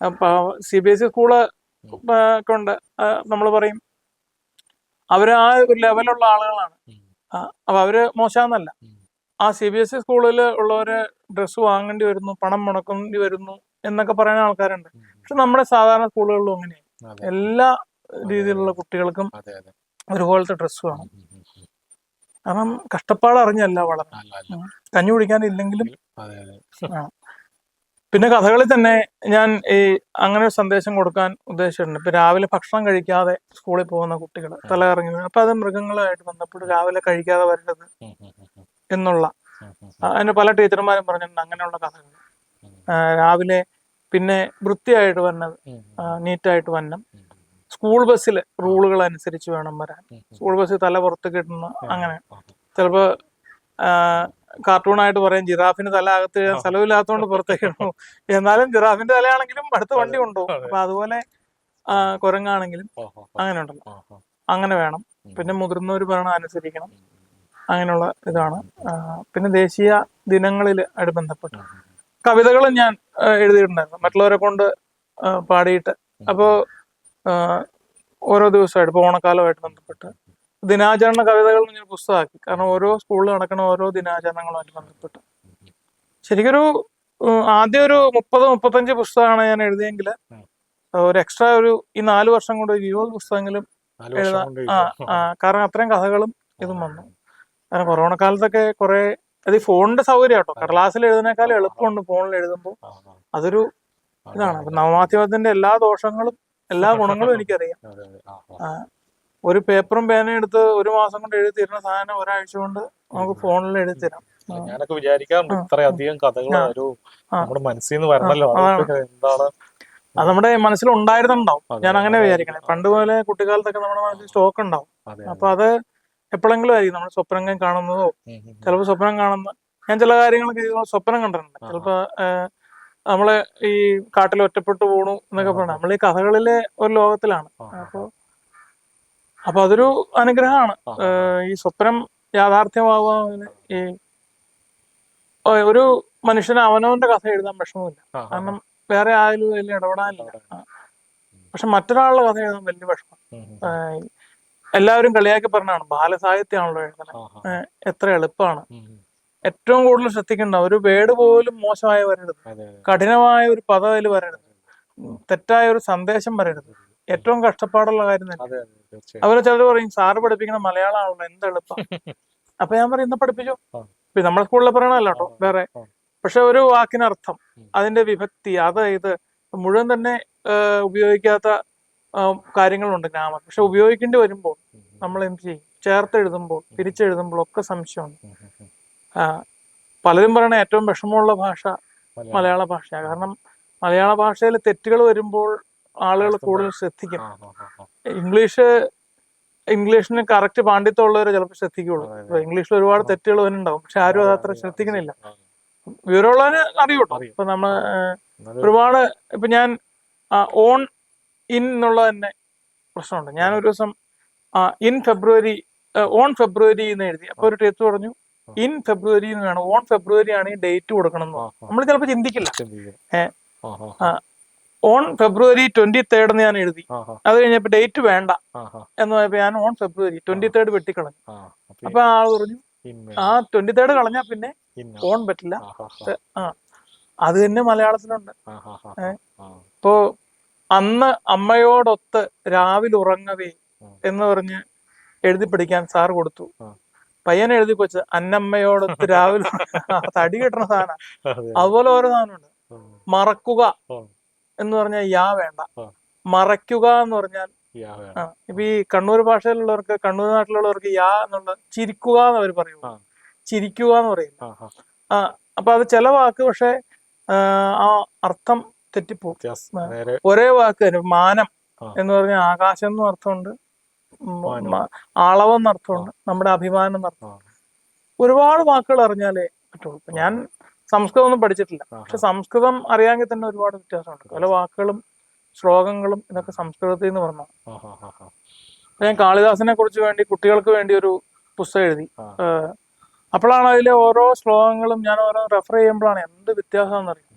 CBSE സ്കൂള് ഒക്കെ ഉണ്ട്, നമ്മൾ പറയും അവര് ആ ഒരു ലെവലുള്ള ആളുകളാണ്, അപ്പൊ അവര് മോശമെന്നല്ല. ആ CBSE സ്കൂളിൽ ഉള്ളവര് ഡ്രസ്സ് വാങ്ങേണ്ടി വരുന്നു, പണം മുടക്കേണ്ടി വരുന്നു എന്നൊക്കെ പറയുന്ന ആൾക്കാരുണ്ട്. പക്ഷെ നമ്മുടെ സാധാരണ സ്കൂളുകളിലും അങ്ങനെയാണ്, എല്ലാ രീതിയിലുള്ള കുട്ടികൾക്കും ഒരുപോലത്തെ ഡ്രസ്സ് വേണം. കാരണം കഷ്ടപ്പാട് അറിഞ്ഞല്ല വളരെ, കഞ്ഞി കുടിക്കാനില്ലെങ്കിലും. പിന്നെ കഥകളിൽ തന്നെ ഞാൻ ഈ അങ്ങനെ ഒരു സന്ദേശം കൊടുക്കാൻ ഉദ്ദേശിച്ചിട്ടുണ്ട്. ഇപ്പൊ രാവിലെ ഭക്ഷണം കഴിക്കാതെ സ്കൂളിൽ പോകുന്ന കുട്ടികൾ തല ഇറങ്ങി, അപ്പൊ അത് മൃഗങ്ങളുമായിട്ട് ബന്ധപ്പെട്ട് രാവിലെ കഴിക്കാതെ വരരുത് എന്നുള്ള, അതിന് പല ടീച്ചർമാരും പറഞ്ഞിട്ടുണ്ട് അങ്ങനെയുള്ള കഥകൾ. രാവിലെ പിന്നെ വൃത്തിയായിട്ട് വരണം, നീറ്റായിട്ട് വരണം. സ്കൂൾ ബസ്സിൽ റൂളുകൾ അനുസരിച്ച് വേണം വരാൻ. സ്കൂൾ ബസ്സിൽ തല പുറത്ത് കിട്ടുന്ന, അങ്ങനെ ചിലപ്പോ കാർട്ടൂണായിട്ട് പറയും ജിറാഫിന് തല അകത്ത് ചെയ്യാൻ സ്ഥലമില്ലാത്തതുകൊണ്ട് പുറത്തേക്ക് ഇടണു, എന്നാലും ജിറാഫിന്റെ തലയാണെങ്കിലും അടുത്ത വണ്ടി കൊണ്ടുപോകും. അപ്പൊ അതുപോലെ കുരങ്ങാണെങ്കിലും അങ്ങനെ ഉണ്ടല്ലോ, അങ്ങനെ വേണം. പിന്നെ മുതിർന്നവർ പറയണ അനുസരിക്കണം, അങ്ങനെയുള്ള ഇതാണ്. പിന്നെ ദേശീയ ദിനങ്ങളിൽ ആയിട്ട് ബന്ധപ്പെട്ട് കവിതകളും ഞാൻ എഴുതിയിട്ടുണ്ടായിരുന്നു, മറ്റുള്ളവരെ കൊണ്ട് പാടിയിട്ട്. അപ്പോ ഓരോ ദിവസമായിട്ട്, ഇപ്പൊ ഓണക്കാലമായിട്ട് ബന്ധപ്പെട്ട് ദിനാചരണ കവിതകൾ ഞാൻ പുസ്തകമാക്കി. കാരണം ഓരോ സ്കൂളിൽ നടക്കുന്ന ഓരോ ദിനാചരണങ്ങളുമായിട്ട് ബന്ധപ്പെട്ട് ശരിക്കൊരു ആദ്യം ഒരു 30-35 പുസ്തകമാണ് ഞാൻ എഴുതിയെങ്കിൽ, ഒരു എക്സ്ട്രാ ഈ 4 വർഷം കൊണ്ട് 20 പുസ്തകങ്ങളും എഴുതാൻ. കാരണം അത്രയും കഥകളും ഇതും വന്നു. കാരണം കൊറോണ കാലത്തൊക്കെ കുറെ, അത് ഈ ഫോണിന്റെ സൗകര്യം കേട്ടോ, കടലാസിൽ എഴുതുന്നേക്കാളും എളുപ്പമുണ്ട് ഫോണിൽ എഴുതുമ്പോൾ. അതൊരു ഇതാണ്. അപ്പൊ നവമാധ്യമത്തിന്റെ എല്ലാ ദോഷങ്ങളും എല്ലാ ഗുണങ്ങളും എനിക്കറിയാം. ഒരു പേപ്പറും പേനയും എടുത്ത് 1 മാസം കൊണ്ട് എഴുതി തരുന്ന സാധനം ഒരാഴ്ച കൊണ്ട് നമുക്ക് ഫോണിൽ എഴുതി തരാം. ഞാനൊക്കെ വിചാരിക്കാറുണ്ട് ഇത്രയധികം കഥകൾ നമ്മുടെ മനസ്സിൽ നിന്ന് വരണല്ലോ, എന്താണ് അത് നമ്മുടെ മനസ്സിൽ ഉണ്ടായിരുന്നുണ്ടാവും. ഞാൻ അങ്ങനെ വിചാരിക്കണേ. പണ്ട് പോലെ കുട്ടിക്കാലത്തൊക്കെ നമ്മുടെ മനസ്സിൽ സ്റ്റോക്ക് ഉണ്ടാവും. അപ്പൊ അത് എപ്പോഴെങ്കിലും ആയിരിക്കും നമ്മൾ സ്വപ്നം കാണുന്നതോ, ചിലപ്പോൾ സ്വപ്നം കാണുന്ന, ഞാൻ ചില കാര്യങ്ങളൊക്കെ സ്വപ്നം കണ്ടിട്ടുണ്ട്. ചിലപ്പോ നമ്മള് ഈ കാട്ടിൽ ഒറ്റപ്പെട്ടു പോണു എന്നൊക്കെ പറഞ്ഞാൽ നമ്മൾ ഈ കഥകളിലെ ഒരു ലോകത്തിലാണ്. അപ്പൊ അതൊരു അനുഗ്രഹമാണ്. ഈ സ്വപ്നം യാഥാർത്ഥ്യമാവുക, ഈ ഒരു മനുഷ്യന് അവനവന്റെ കഥ എഴുതാൻ വിഷമമില്ല, കാരണം വേറെ ആയാലും വലിയ ഇടപെടാനില്ല. പക്ഷെ മറ്റൊരാളുടെ കഥ എഴുതാൻ വലിയ വിഷമം. എല്ലാവരും കളിയാക്കി പറഞ്ഞാണ് ബാലസാഹിത്യമാണല്ലോ എഴുതണത്, എത്ര എളുപ്പമാണ്. ഏറ്റവും കൂടുതൽ ശ്രദ്ധിക്കേണ്ട ഒരു വേർഡ് പോലും മോശമായി വരരുത്, കഠിനമായ ഒരു പദം അതിൽ വരരുത്, തെറ്റായ ഒരു സന്ദേശം വരരുത്. ഏറ്റവും കഷ്ടപ്പാടുള്ള കാര്യം തന്നെ. അതുപോലെ ചിലർ പറയും സാറ് പഠിപ്പിക്കുന്ന മലയാളമാണല്ലോ എന്തെളുപ്പം. അപ്പൊ ഞാൻ പറയും ഇന്ന് പഠിപ്പിച്ചു. നമ്മുടെ സ്കൂളിൽ പറയണല്ലോ കേട്ടോ, വേറെ. പക്ഷെ ഒരു വാക്കിനർത്ഥം, അതിന്റെ വിഭക്തി, അത് ഇത് മുഴുവൻ തന്നെ ഉപയോഗിക്കാത്ത കാര്യങ്ങളുണ്ട് ഗ്രാമർ. പക്ഷെ ഉപയോഗിക്കേണ്ടി വരുമ്പോൾ നമ്മൾ എന്ത് ചെയ്യും? ചേർത്ത് എഴുതുമ്പോൾ പിരിച്ചെഴുതുമ്പോൾ ഒക്കെ സംശയമുണ്ട്. പലരും പറയണ ഏറ്റവും വിഷമമുള്ള ഭാഷ മലയാള ഭാഷയാണ്. കാരണം മലയാള ഭാഷയിൽ തെറ്റുകൾ വരുമ്പോൾ ആളുകൾ കൂടുതൽ ശ്രദ്ധിക്കും. ഇംഗ്ലീഷിന് കറക്റ്റ് പാണ്ഡിത്യമുള്ളവർ ചിലപ്പോൾ ശ്രദ്ധിക്കുള്ളൂ. ഇംഗ്ലീഷിൽ ഒരുപാട് തെറ്റുകൾ വരുന്നുണ്ടാവും, പക്ഷെ ആരും അതത്ര ശ്രദ്ധിക്കുന്നില്ല. വിവരമുള്ളവന് അറിയൂട്ടോ. ഇപ്പൊ ഒരുപാട് ഇപ്പൊ ഞാൻ ഓൺ ഇൻ എന്നുള്ളത് തന്നെ പ്രശ്നമുണ്ട്. ഞാൻ ഒരു ദിവസം ഇൻ ഫെബ്രുവരി ഓൺ ഫെബ്രുവരി എന്ന് എഴുതി. അപ്പൊ ഒരു ടീച്ചർ പറഞ്ഞു ഇൻ ഫെബ്രുവരി എന്ന് വേണം, ഓൺ ഫെബ്രുവരി ആണ് ഈ ഡേറ്റ് കൊടുക്കണം എന്ന്. നമ്മൾ ചിലപ്പോൾ ചിന്തിക്കില്ല. ഓൺ ഫെബ്രുവരി 23 എന്ന് ഞാൻ എഴുതി. അത് കഴിഞ്ഞപ്പോ ഡേറ്റ് വേണ്ട എന്ന് പറഞ്ഞപ്പോ ഞാൻ ഓൺ ഫെബ്രുവരി 23 വെട്ടിക്കളഞ്ഞു. അപ്പൊ ആൾ പറഞ്ഞു 23 കളഞ്ഞാ പിന്നെ ഓൺ പറ്റില്ല. അത് തന്നെ മലയാളത്തിലുണ്ട്. ഇപ്പോ അന്ന് അമ്മയോടൊത്ത് രാവിലെ ഉറങ്ങവേ എന്ന് പറഞ്ഞ് എഴുതി പഠിക്കാൻ സാർ കൊടുത്തു. പയ്യൻ എഴുതി വെച്ച് അന്നമ്മയോടൊത്ത് രാവിലെ തടി കിട്ടണ സാധനം. അതുപോലെ ഓരോ സാധനമുണ്ട്. മറക്കുക എന്ന് പറഞ്ഞാൽ യാ വേണ്ട, മറയ്ക്കുക എന്ന് പറഞ്ഞാൽ ഇപ്പൊ ഈ കണ്ണൂർ ഭാഷയിലുള്ളവർക്ക്, കണ്ണൂർ നാട്ടിലുള്ളവർക്ക് യാ എന്നുള്ള ചിരിക്കുക എന്ന് അവർ പറയൂ, ചിരിക്കുക എന്ന് പറയും. അപ്പൊ അത് ചില വാക്ക് പക്ഷെ ആ അർത്ഥം തെറ്റിപ്പോകും. ഒരേ വാക്ക് തന്നെ മാനം എന്ന് പറഞ്ഞാൽ ആകാശം എന്നും അർത്ഥമുണ്ട്, അളവെന്ന് അർത്ഥമുണ്ട്, നമ്മുടെ അഭിമാനം എന്നർത്ഥമുണ്ട്. ഒരുപാട് വാക്കുകൾ അറിഞ്ഞാലേ പറ്റുള്ളൂ. ഞാൻ സംസ്കൃതം ഒന്നും പഠിച്ചിട്ടില്ല, പക്ഷെ സംസ്കൃതം അറിയാമെങ്കിൽ തന്നെ ഒരുപാട് വ്യത്യാസമുണ്ട്. പല വാക്കുകളും ശ്ലോകങ്ങളും ഇതൊക്കെ സംസ്കൃതത്തിൽ നിന്ന് പറഞ്ഞതാണ്. ഞാൻ കാളിദാസനെ കുറിച്ച് വേണ്ടി കുട്ടികൾക്ക് വേണ്ടി ഒരു പുസ്തകം എഴുതി. അപ്പോഴാണ് അതിലെ ഓരോ ശ്ലോകങ്ങളും ഞാൻ ഓരോ റെഫർ ചെയ്യുമ്പോഴാണ് എന്ത് വ്യത്യാസമാണെന്ന് അറിയാം.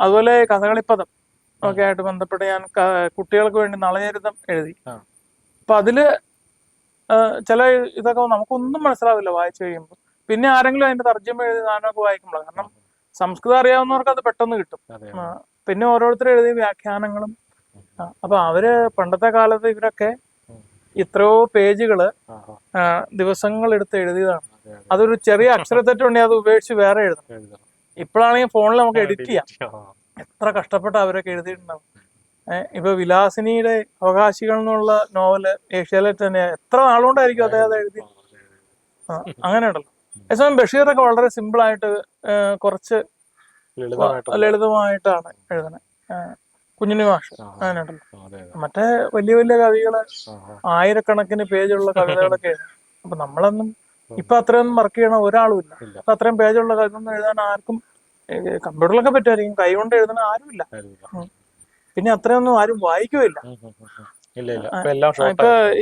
അതുപോലെ കഥകളിപ്പദം ഒക്കെ ആയിട്ട് ബന്ധപ്പെട്ട് ഞാൻ കുട്ടികൾക്ക് വേണ്ടി നളചരിതം എഴുതി. അപ്പൊ അതില് ചില ഇതൊക്കെ നമുക്കൊന്നും മനസ്സിലാവില്ല വായിച്ചു കഴിയുമ്പോൾ. പിന്നെ ആരെങ്കിലും അതിന്റെ തർജ്ജമ എഴുതി സാധനമൊക്കെ വായിക്കുമ്പോഴാണ്. കാരണം സംസ്കൃതം അറിയാവുന്നവർക്ക് അത് പെട്ടെന്ന് കിട്ടും. പിന്നെ ഓരോരുത്തരും എഴുതിയ വ്യാഖ്യാനങ്ങളും. അപ്പൊ അവര് പണ്ടത്തെ കാലത്ത് ഇവരൊക്കെ ഇത്രയോ പേജുകള് ദിവസങ്ങൾ എടുത്ത് എഴുതിയതാണ്. അതൊരു ചെറിയ അക്ഷരത്തെറ്റുണ്ടെങ്കിൽ അത് ഉപേക്ഷിച്ച് വേറെ എഴുതണം. ഇപ്പോഴാണെങ്കിൽ ഫോണിൽ നമുക്ക് എഡിറ്റ് ചെയ്യാം. എത്ര കഷ്ടപ്പെട്ട് അവരൊക്കെ എഴുതിയിട്ടുണ്ടാവും. ഇപ്പൊ വിലാസിനിയുടെ അവകാശികൾ എന്നുള്ള നോവല് ഏഷ്യാനെറ്റ് തന്നെ എത്ര നാളുകൊണ്ടായിരിക്കും അദ്ദേഹം എഴുതി. അങ്ങനെ ഉണ്ടല്ലോ. അതേസമയം ബഷീറൊക്കെ വളരെ സിമ്പിൾ ആയിട്ട് കുറച്ച് ലളിതമായിട്ടാണ് എഴുതണേ. കുഞ്ഞുണ്ണി മാഷ് അങ്ങനെ ഉണ്ടല്ലോ. മറ്റേ വലിയ വലിയ കവികള് ആയിരക്കണക്കിന് പേജുള്ള കവിതകളൊക്കെ എഴുതും. അപ്പൊ നമ്മളൊന്നും ഇപ്പൊ അത്രയൊന്നും വർക്ക് ചെയ്യണ ഒരാളും ഇല്ല. ഇപ്പൊ അത്രയും പേജുള്ള കവിതൊന്നും എഴുതാൻ ആർക്കും, കമ്പ്യൂട്ടറിലൊക്കെ പറ്റുമായിരിക്കും, കൈ കൊണ്ട് എഴുതുന്ന ആരുമില്ല. പിന്നെ അത്രയൊന്നും ആരും വായിക്കുകയില്ല.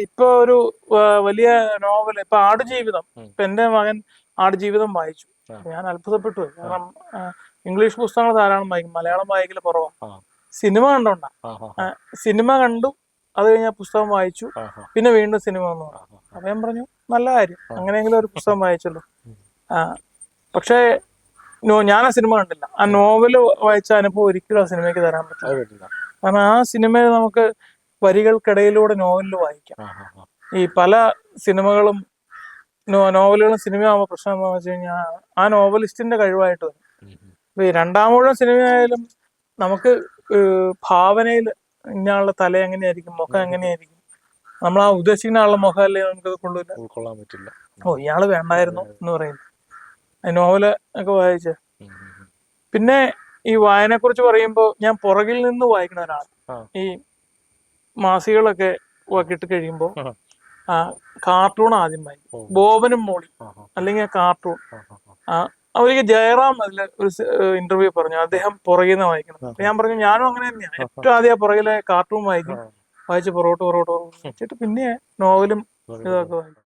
ഇപ്പൊ ഒരു വലിയ നോവൽ, ഇപ്പൊ ആടുജീവിതം, ഇപ്പൊ എന്റെ മകൻ ആടുജീവിതം വായിച്ചു. ഞാൻ അത്ഭുതപ്പെട്ടു. കാരണം ഇംഗ്ലീഷ് പുസ്തകങ്ങൾ ധാരാളം വായിക്കും, മലയാളം വായിക്കൽ കുറവാണ്. സിനിമ കണ്ടോണ്ടാ. സിനിമ കണ്ടു, അത് കഴിഞ്ഞാൽ പുസ്തകം വായിച്ചു, പിന്നെ വീണ്ടും സിനിമ വന്നു. അപ്പൊ ഞാൻ പറഞ്ഞു നല്ല കാര്യം, അങ്ങനെയെങ്കിലും ഒരു പുസ്തകം വായിച്ചല്ലോ. പക്ഷേ ഞാൻ ആ സിനിമ കണ്ടില്ല. ആ നോവല് വായിച്ച അനുഭവം ഒരിക്കലും ആ സിനിമയ്ക്ക് തരാൻ പറ്റില്ല. കാരണം ആ സിനിമയിൽ നമുക്ക് വരികൾക്കിടയിലൂടെ നോവലിൽ വായിക്കാം. ഈ പല സിനിമകളും നോവലുകളും സിനിമയാകുമ്പോൾ പ്രശ്നം എന്താണെന്ന് വെച്ച് കഴിഞ്ഞാൽ ആ നോവലിസ്റ്റിന്റെ കഴിവായിട്ട് വരും. ഇപ്പൊ ഈ രണ്ടാമൂഴം സിനിമയായാലും നമുക്ക് ഭാവനയിൽ ഇന്നയാളുടെ തല എങ്ങനെയായിരിക്കും, മുഖം എങ്ങനെയായിരിക്കും, നമ്മൾ ആ ഉദ്ദേശിക്കുന്ന ആളുടെ മുഖം അല്ലേ നമുക്ക് ഉൾക്കൊള്ളാൻ പറ്റില്ല. ഇയാള് വേണ്ടായിരുന്നു എന്ന് പറയുന്നത് നോവല് ഒക്കെ വായിച്ച്. പിന്നെ ഈ വായനയെ കുറിച്ച് പറയുമ്പോൾ ഞാൻ പുറകിൽ നിന്ന് വായിക്കുന്ന ഒരാൾ. ഈ മാസികളൊക്കെ കിട്ടി കഴിയുമ്പോൾ കാർട്ടൂൺ ആദ്യം വായിക്കും, ബോബനും മോളി അല്ലെങ്കിൽ കാർട്ടൂൺ. അവർക്ക് ജയറാം അതില് ഒരു ഇന്റർവ്യൂ പറഞ്ഞു അദ്ദേഹം പുറകിൽ നിന്ന് വായിക്കണം. അപ്പൊ ഞാൻ പറഞ്ഞു ഞാനും അങ്ങനെ തന്നെയാണ്. ഏറ്റവും ആദ്യം പുറകിലെ കാർട്ടൂൺ വായിക്കും, വായിച്ച് പുറകോട്ട് വെച്ചിട്ട് പിന്നെ നോവലും ഇതൊക്കെ വായിക്കും.